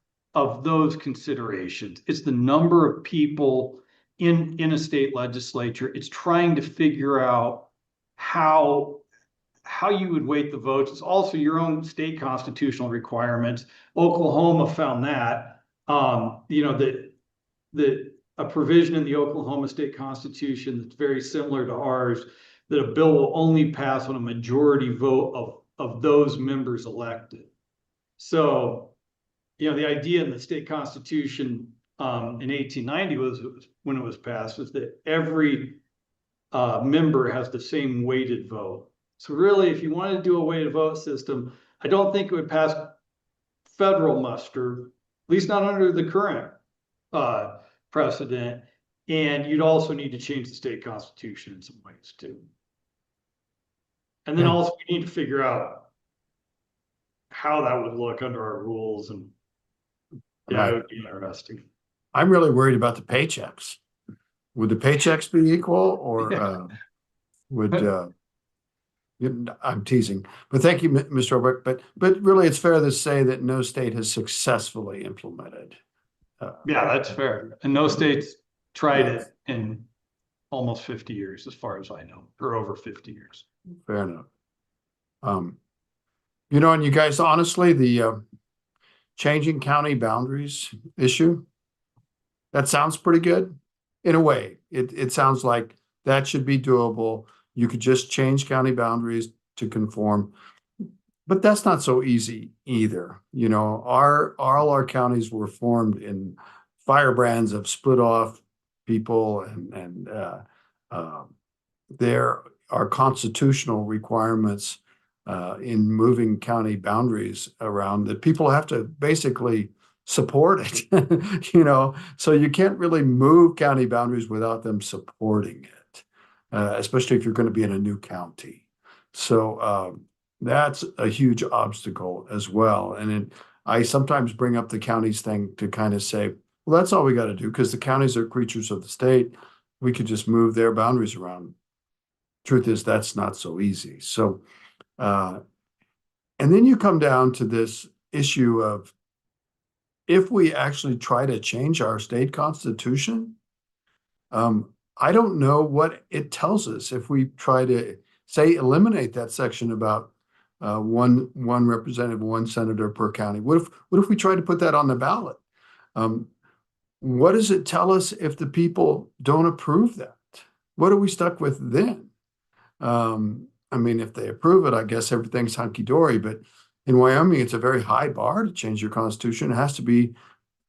those considerations. It's the number of people in a state legislature. It's trying to figure out how you would weight the votes. It's also your own state constitutional requirements. Oklahoma found that, you know, that a provision in the Oklahoma state constitution that's very similar to ours, that a bill will only pass on a majority vote of those members elected. So, you know, the idea in the state constitution in 1890 was when it was passed was that every member has the same weighted vote. So really, if you wanted to do a weighted vote system, I don't think it would pass federal muster, at least not under the current precedent. And you'd also need to change the state constitution in some ways too. And then also we need to figure out how that would look under our rules, and yeah, it would be interesting. I'm really worried about the paychecks. Would the paychecks be equal, or I'm teasing, but thank you, Mr. Obrick. But really, it's fair to say that no state has successfully implemented. Yeah, that's fair. And no states tried it in almost 50 years, as far as I know, or over 50 years. Fair enough. You know, and you guys, honestly, the changing county boundaries issue, that sounds pretty good in a way. It sounds like that should be doable. You could just change county boundaries to conform, but that's not so easy either. You know, all our counties were formed in firebrands of split off people, and there are constitutional requirements in moving county boundaries around that people have to basically support it, you know, so you can't really move county boundaries without them supporting it, especially if you're going to be in a new county. So that's a huge obstacle as well. And I sometimes bring up the counties thing to kind of say, well, that's all we got to do, because the counties are creatures of the state. We could just move their boundaries around. Truth is, that's not so easy. So, and then you come down to this issue of, if we actually try to change our state constitution, I don't know what it tells us if we try to, say, eliminate that section about one representative, one senator per county. What if we try to put that on the ballot? What does it tell us if the people don't approve that? What are we stuck with then? I mean, if they approve it, I guess everything's hunky-dory, but in Wyoming, it's a very high bar to change your constitution. It has to be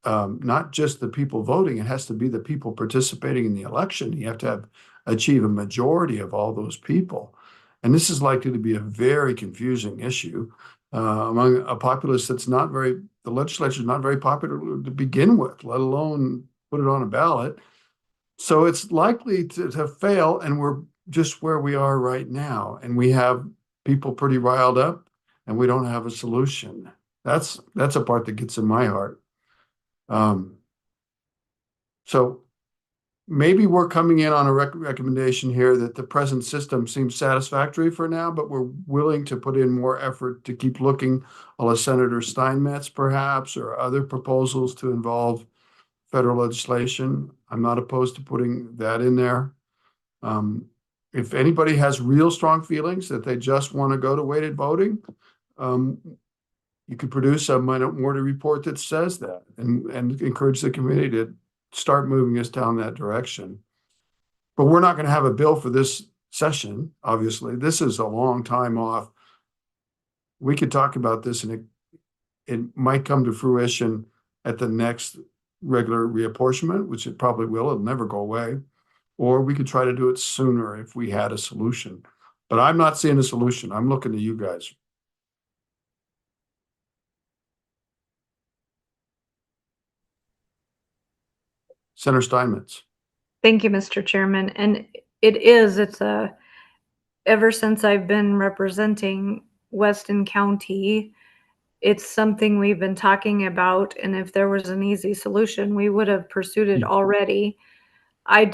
not just the people voting, it has to be the people participating in the election. You have to achieve a majority of all those people. And this is likely to be a very confusing issue among a populace that's not very, the legislature is not very popular to begin with, let alone put it on a ballot. So it's likely to fail, and we're just where we are right now. And we have people pretty riled up, and we don't have a solution. That's a part that gets in my heart. So maybe we're coming in on a recommendation here that the present system seems satisfactory for now, but we're willing to put in more effort to keep looking a la Senator Steinmetz, perhaps, or other proposals to involve federal legislation. I'm not opposed to putting that in there. If anybody has real strong feelings that they just want to go to weighted voting, you could produce a minority report that says that, and encourage the committee to start moving us down that direction. But we're not going to have a bill for this session, obviously. This is a long time off. We could talk about this, and it might come to fruition at the next regular reapportionment, which it probably will. It'll never go away. Or we could try to do it sooner if we had a solution. But I'm not seeing a solution. I'm looking to you guys. Senator Steinmetz. Thank you, Mr. Chairman. And ever since I've been representing Weston County, it's something we've been talking about. And if there was an easy solution, we would have pursued it already. I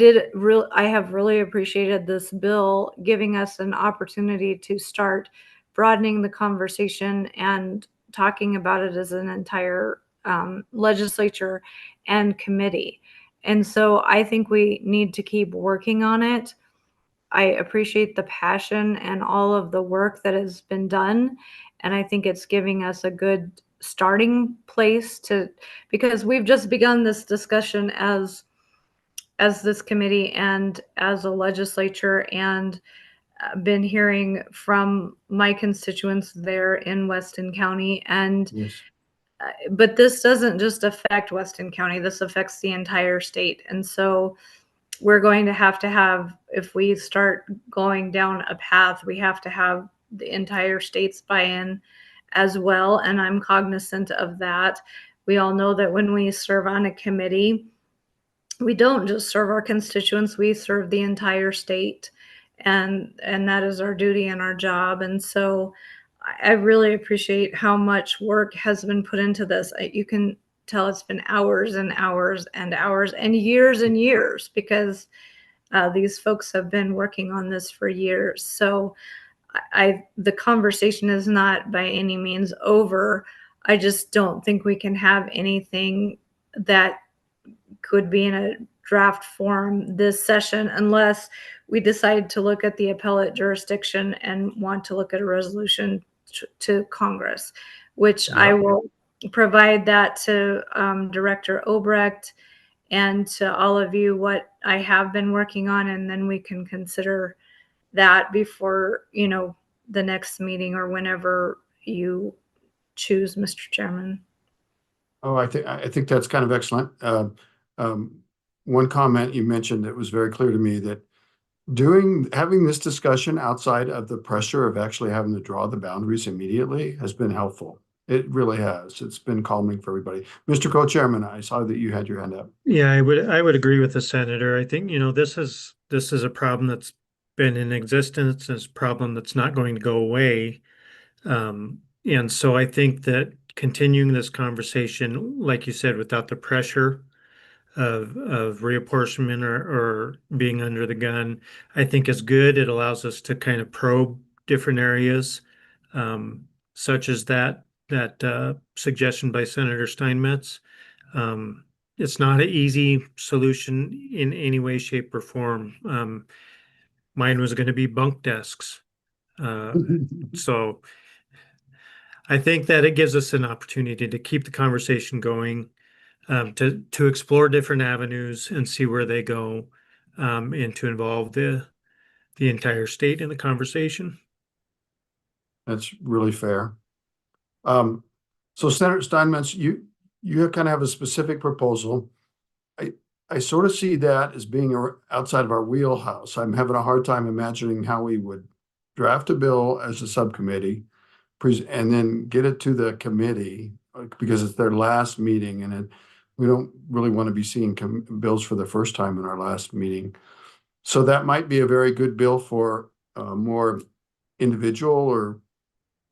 have really appreciated this bill giving us an opportunity to start broadening the conversation and talking about it as an entire legislature and committee. And so I think we need to keep working on it. I appreciate the passion and all of the work that has been done. And I think it's giving us a good starting place because we've just begun this discussion as this committee and as a legislature, and been hearing from my constituents there in Weston County. And Yes. but this doesn't just affect Weston County, this affects the entire state. And so we're going to have, if we start going down a path, we have to have the entire state's buy-in as well. And I'm cognizant of that. We all know that when we serve on a committee, we don't just serve our constituents, we serve the entire state. And that is our duty and our job. And so I really appreciate how much work has been put into this. You can tell it's been hours and hours and hours and years, because these folks have been working on this for years. So the conversation is not by any means over. I just don't think we can have anything that could be in a draft form this session unless we decide to look at the appellate jurisdiction and want to look at a resolution to Congress, which I will provide that to Director Obrecht and to all of you what I have been working on, and then we can consider that before, the next meeting or whenever you choose, Mr. Chairman. Oh, I think that's kind of excellent. One comment you mentioned that was very clear to me, that having this discussion outside of the pressure of actually having to draw the boundaries immediately has been helpful. It really has. It's been calming for everybody. Mr. Co-Chairman, I saw that you had your hand up. Yeah, I would agree with the senator. I think, this is a problem that's been in existence. It's a problem that's not going to go away. And so I think that continuing this conversation, like you said, without the pressure of reapportionment or being under the gun, I think is good. It allows us to kind of probe different areas, such as that suggestion by Senator Steinmetz. It's not an easy solution in any way, shape, or form. Mine was going to be bunk desks. So I think that it gives us an opportunity to keep the conversation going, to explore different avenues and see where they go, and to involve the entire state in the conversation. That's really fair. So Senator Steinmetz, you kind of have a specific proposal. I sort of see that as being outside of our wheelhouse. I'm having a hard time imagining how we would draft a bill as a subcommittee and then get it to the committee, because it's their last meeting, and we don't really want to be seeing bills for the first time in our last meeting. So that might be a very good bill for a more individual or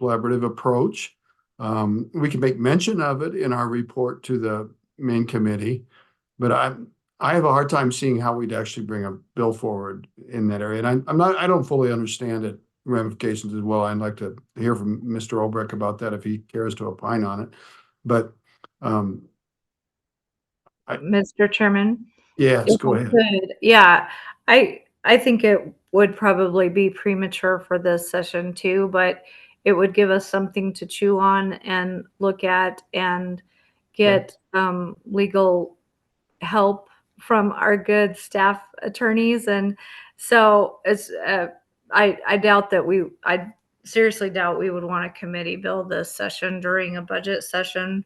collaborative approach. We can make mention of it in our report to the main committee, but I have a hard time seeing how we'd actually bring a bill forward in that area. And I don't fully understand it, ramifications as well. I'd like to hear from Mr. Obrecht about that if he cares to opine on it. But Mr. Chairman? yes, go ahead. Good. Yeah, I think it would probably be premature for this session too, but it would give us something to chew on and look at and get legal help from our good staff attorneys. And so it's I seriously doubt we would want a committee bill this session during a budget session.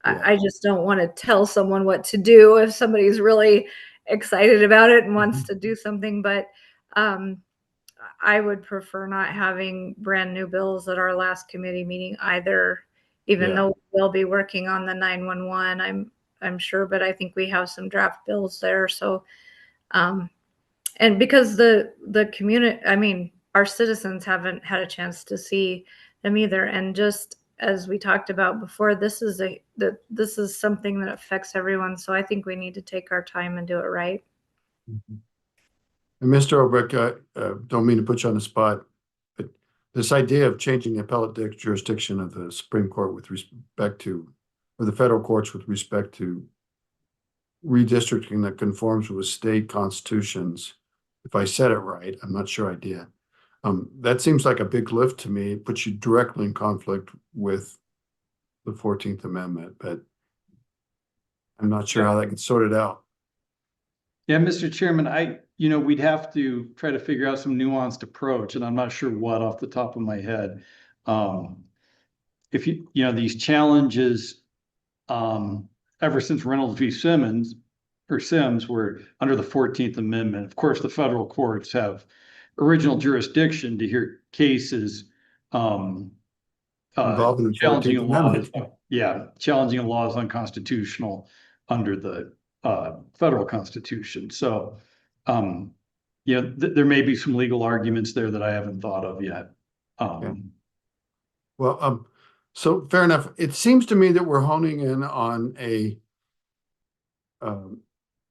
Yeah. I just don't want to tell someone what to do if somebody's really excited about it and wants to do something. But I would prefer not having brand new bills at our last committee meeting either, even though we'll be working on the 911, I'm sure, but I think we have some draft bills there. So, and because the community, our citizens haven't had a chance to see them either. And just as we talked about before, this is something that affects everyone. So I think we need to take our time and do it right. And Mr. Obrecht, don't mean to put you on the spot, but this idea of changing the appellate jurisdiction of the Supreme Court with respect to, or the federal courts with respect to redistricting that conforms with state constitutions if I said it right. I'm not sure I did. That seems like a big lift to me. It puts you directly in conflict with the 14th Amendment, but I'm not sure how that gets sorted out. Yeah, Mr. Chairman, we'd have to try to figure out some nuanced approach, and I'm not sure what off the top of my head. If these challenges, ever since Reynolds v. Sims were under the 14th Amendment. Of course, the federal courts have original jurisdiction to hear cases Involving the challenging 14th a law Amendment. challenging a law is unconstitutional under the federal Constitution. So, there may be some legal arguments there that I haven't thought of yet. Well, so fair enough. It seems to me that we're honing in on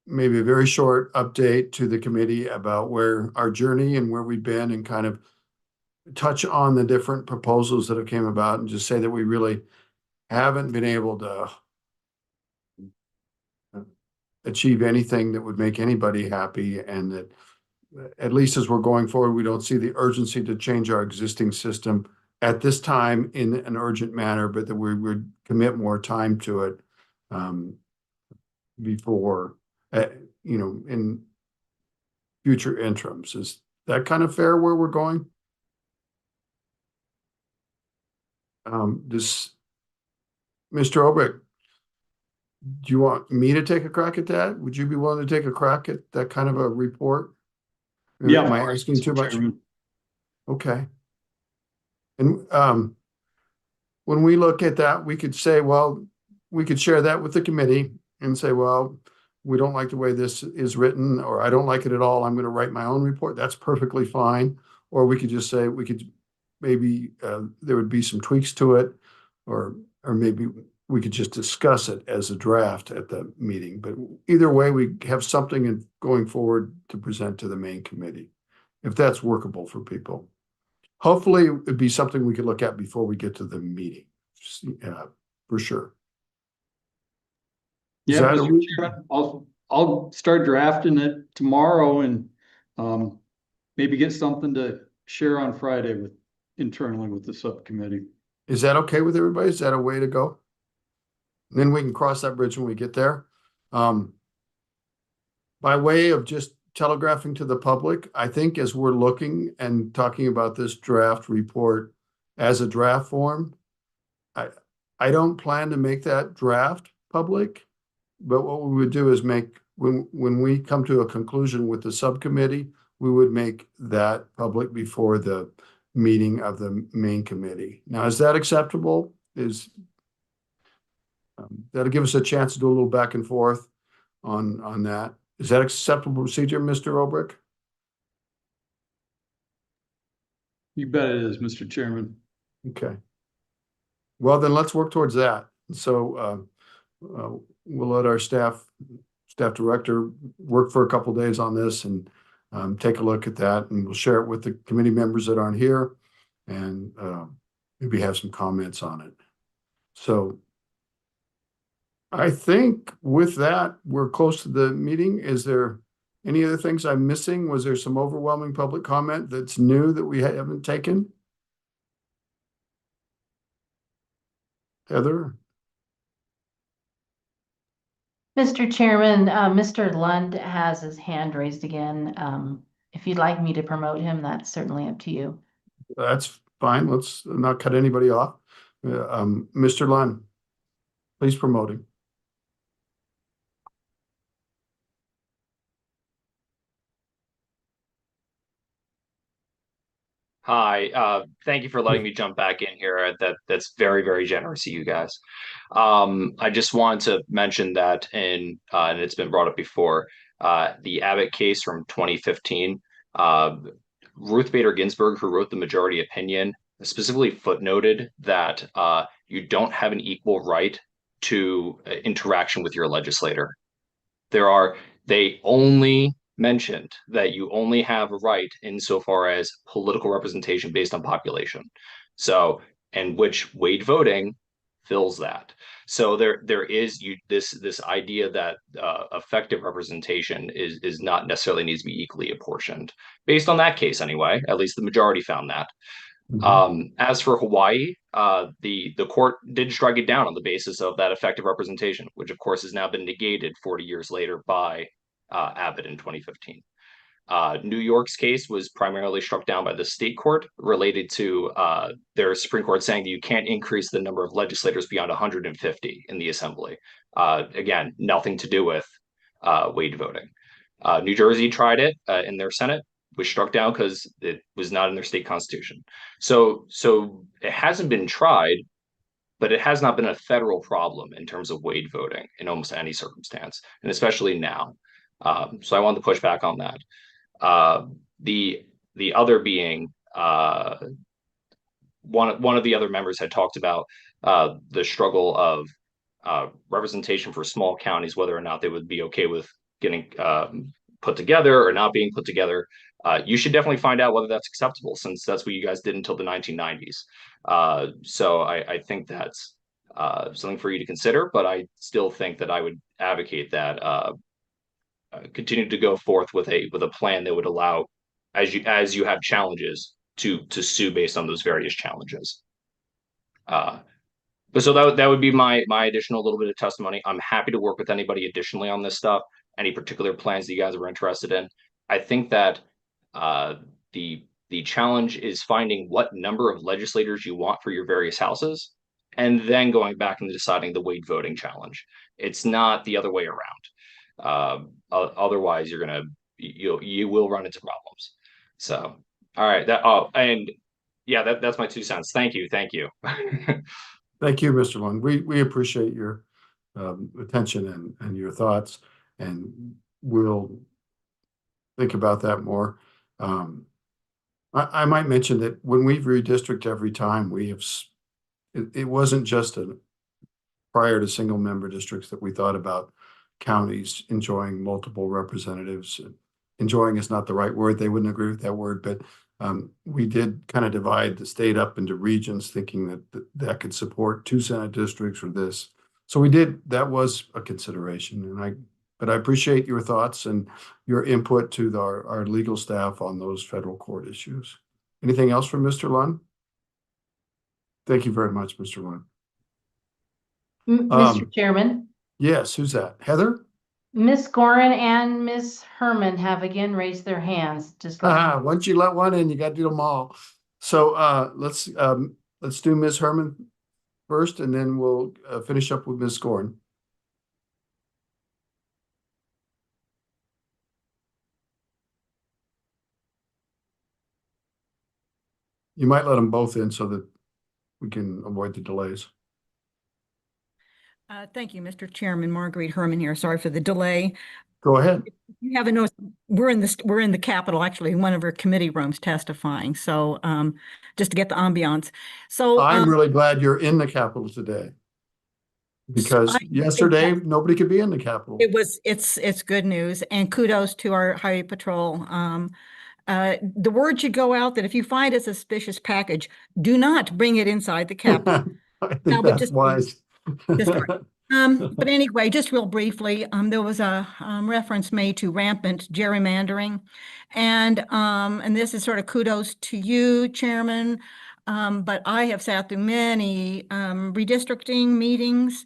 maybe a very short update to the committee about where our journey and where we've been, and kind of touch on the different proposals that have came about, and just say that we really haven't been able to achieve anything that would make anybody happy, and that at least as we're going forward, we don't see the urgency to change our existing system at this time in an urgent manner, but that we would commit more time to it before, in future interims. Is that kind of fair where we're going? Does Mr. Obrick, do you want me to take a crack at that? Would you be willing to take a crack at that kind of a report? Yeah. Am I asking too much? Chairman. Okay. And when we look at that, we could say, well, we could share that with the committee and say, well, we don't like the way this is written, or I don't like it at all. I'm going to write my own report. That's perfectly fine. Or we could just say, maybe there would be some tweaks to it, or maybe we could just discuss it as a draft at the meeting. But either way, we have something going forward to present to the main committee, if that's workable for people. Hopefully it'd be something we could look at before we get to the meeting, for sure. Yeah, Mr. Chairman, I'll start drafting it tomorrow, and maybe get something to share on Friday internally with the subcommittee. Is that okay with everybody? Is that a way to go? And then we can cross that bridge when we get there. By way of just telegraphing to the public, I think as we're looking and talking about this draft report as a draft form, I don't plan to make that draft public, but what we would do is when we come to a conclusion with the subcommittee, we would make that public before the meeting of the main committee. Now, is that acceptable? That'll give us a chance to do a little back and forth on that. Is that acceptable procedure, Mr. Obrick? You bet it is, Mr. Chairman. Okay. Well, then let's work towards that. So we'll let our staff director work for a couple of days on this, and take a look at that, and we'll share it with the committee members that aren't here, and maybe have some comments on it. So I think with that, we're close to the meeting. Is there any other things I'm missing? Was there some overwhelming public comment that's new that we haven't taken? Heather? Mr. Chairman, Mr. Lund has his hand raised again. If you'd like me to promote him, that's certainly up to you. That's fine. Let's not cut anybody off. Mr. Lund, please promote him. Hi, thank you for letting me jump back in here. That's very, very generous of you guys. I just wanted to mention that and it's been brought up before, the Abbott case from 2015, Ruth Bader Ginsburg, who wrote the majority opinion, specifically footnoted that you don't have an equal right to interaction with your legislator. They only mentioned that you only have a right insofar as political representation based on population. So, and which Wade voting fills that. So there is this idea that effective representation is not necessarily needs to be equally apportioned. Based on that case, anyway, at least the majority found that. As for Hawaii, the court did strike it down on the basis of that effective representation, which of course has now been negated 40 years later by Abbott in 2015. New York's case was primarily struck down by the state court related to their Supreme Court saying that you can't increase the number of legislators beyond 150 in the assembly. Again, nothing to do with Wade voting. New Jersey tried it in their Senate, was struck down because it was not in their state constitution. So it hasn't been tried, but it has not been a federal problem in terms of Wade voting in almost any circumstance, and especially now. So I wanted to push back on that. The other being one of the other members had talked about the struggle of representation for small counties, whether or not they would be okay with getting put together or not being put together. You should definitely find out whether that's acceptable, since that's what you guys did until the 1990s. So I think that's something for you to consider, but I still think that I would advocate that continue to go forth with a plan that would allow, as you have challenges, to sue based on those various challenges. But so that would be my additional little bit of testimony. I'm happy to work with anybody additionally on this stuff, any particular plans that you guys are interested in. I think that the challenge is finding what number of legislators you want for your various houses, and then going back and deciding the Wade voting challenge. It's not the other way around. Otherwise, you will run into problems. So, all right, that's my 2 cents. Thank you. Thank you, Mr. Lund. We appreciate your attention and your thoughts, and we'll think about that more. I might mention that when we've redistricted every time, it wasn't just prior to single member districts that we thought about counties enjoying multiple representatives. Enjoying is not the right word. They wouldn't agree with that word, but we did kind of divide the state up into regions, thinking that could support 2 Senate districts or this. So we did. That was a consideration, but I appreciate your thoughts and your input to our legal staff on those federal court issues. Anything else from Mr. Lund? Thank you very much, Mr. Lund. Mr. Chairman, Yes, who's that? Heather? Ms. Gorin and Ms. Herman have again raised their hands. Once you let one in, you got to do them all. So let's do Ms. Herman first, and then we'll finish up with Ms. Gorin. You might let them both in so that we can avoid the delays. Thank you, Mr. Chairman. Marguerite Herman here. Sorry for the delay. Go ahead. You haven't noticed, we're in the Capitol, actually, in one of our committee rooms testifying. So just to get the ambiance. So I'm really glad you're in the Capitol today, because yesterday nobody could be in the Capitol. It's good news, and kudos to our Highway Patrol. The word should go out that if you find a suspicious package, do not bring it inside the Capitol. I think that's wise. But anyway, just real briefly, there was a reference made to rampant gerrymandering, and this is sort of kudos to you, Chairman. But I have sat through many redistricting meetings,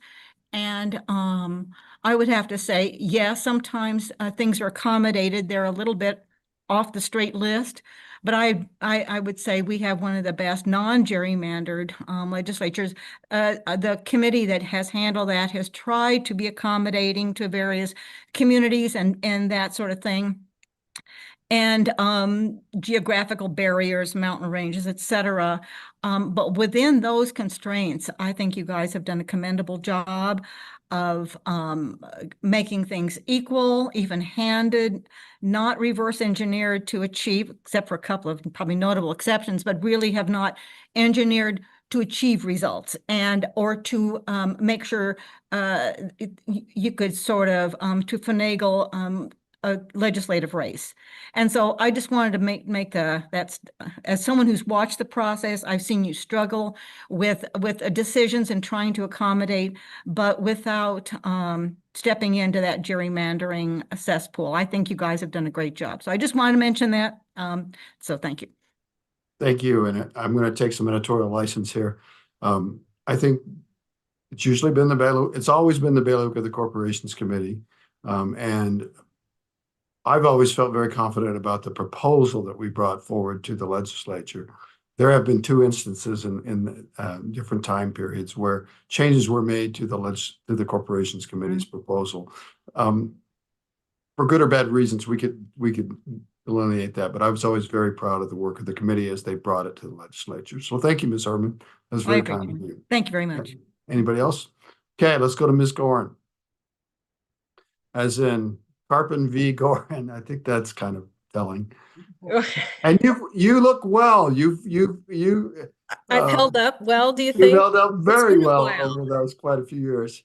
and I would have to say, yes, sometimes things are accommodated. They're a little bit off the straight list. But I would say we have one of the best non-gerrymandered legislatures. The committee that has handled that has tried to be accommodating to various communities and that sort of thing. And geographical barriers, mountain ranges, et cetera. But within those constraints, I think you guys have done a commendable job of making things equal, even-handed, not reverse engineered to achieve, except for a couple of probably notable exceptions, but really have not engineered to achieve results or to make sure you could sort of to finagle a legislative race. And so I just wanted to make that's, as someone who's watched the process, I've seen you struggle with decisions and trying to accommodate, but without stepping into that gerrymandering cesspool. I think you guys have done a great job. So I just wanted to mention that. So thank you. Thank you. And I'm going to take some editorial license here. I think it's usually been the bailiwick. It's always been the bailiwick of the Corporations Committee. And I've always felt very confident about the proposal that we brought forward to the legislature. There have been 2 instances in different time periods where changes were made to the Corporations Committee's proposal. For good or bad reasons, we could delineate that, but I was always very proud of the work of the committee as they brought it to the legislature. So thank you, Ms. Herman. That was very kind of you. Thank you very much. Anybody else? Okay, let's go to Ms. Gorin. As in Carpin v. Gorin. I think that's kind of telling. And you look well. I've held up well, do you You think? held up very been a well while. over those quite a few years.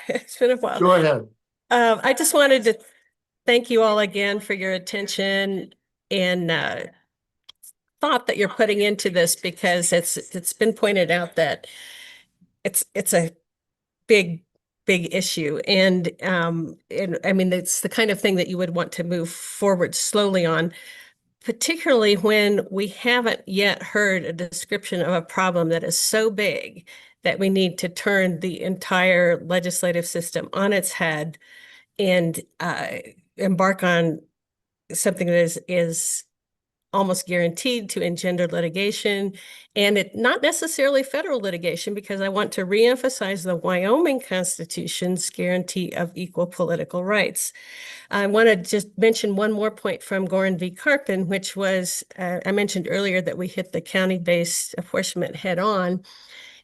It's been a while. Go ahead. I just wanted to thank you all again for your attention and thought that you're putting into this, because it's been pointed out that it's a big issue, and I mean, it's the kind of thing that you would want to move forward slowly on, particularly when we haven't yet heard a description of a problem that is so big that we need to turn the entire legislative system on its head and embark on something that is almost guaranteed to engender litigation, and it not necessarily federal litigation, because I want to reemphasize the Wyoming Constitution's guarantee of equal political rights. I want to just mention one more point from Gorin v. Carpin, which was, I mentioned earlier that we hit the county-based apportionment head on.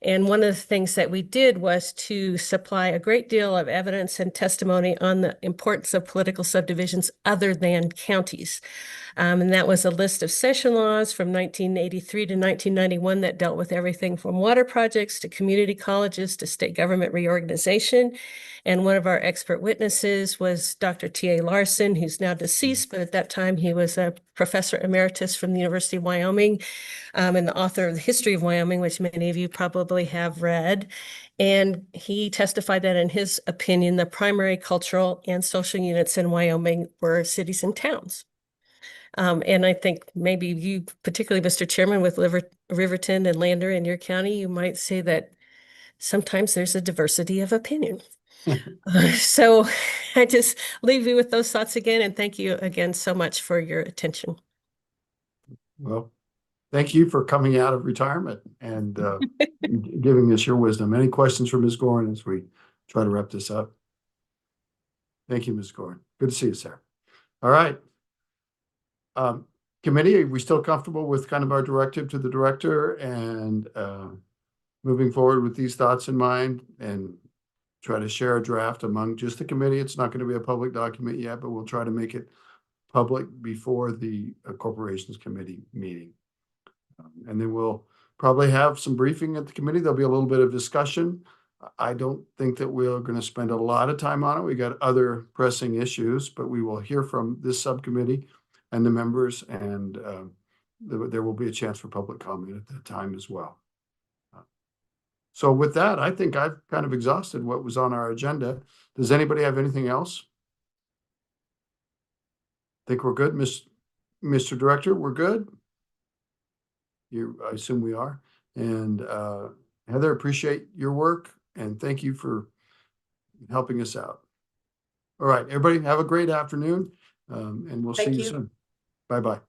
And one of the things that we did was to supply a great deal of evidence and testimony on the importance of political subdivisions other than counties. And that was a list of session laws from 1983 to 1991 that dealt with everything from water projects to community colleges to state government reorganization. And one of our expert witnesses was Dr. T.A. Larson, who's now deceased, but at that time he was a professor emeritus from the University of Wyoming, and the author of The History of Wyoming, which many of you probably have read. And he testified that in his opinion, the primary cultural and social units in Wyoming were cities and towns. And I think maybe you, particularly Mr. Chairman, with Riverton and Lander in your county, you might say that sometimes there's a diversity of opinion. So I just leave you with those thoughts again, and thank you again so much for your attention. Well, thank you for coming out of retirement and giving us your wisdom. Any questions for Ms. Gorin as we try to wrap this up? Thank you, Ms. Gorin. Good to see you, Sarah. All right. Committee, are we still comfortable with kind of our directive to the director and moving forward with these thoughts in mind and try to share a draft among just the committee? It's not going to be a public document yet, but we'll try to make it public before the Corporations Committee meeting. And then we'll probably have some briefing at the committee. There'll be a little bit of discussion. I don't think that we're going to spend a lot of time on it. We got other pressing issues, but we will hear from this subcommittee and the members, and there will be a chance for public comment at that time as well. So with that, I think I've kind of exhausted what was on our agenda. Does anybody have anything else? Think we're good, Mr. Director? We're good? I assume we are. And Heather, appreciate your work and thank you for helping us out. All right, everybody have a great afternoon, and we'll see you soon. Bye-bye.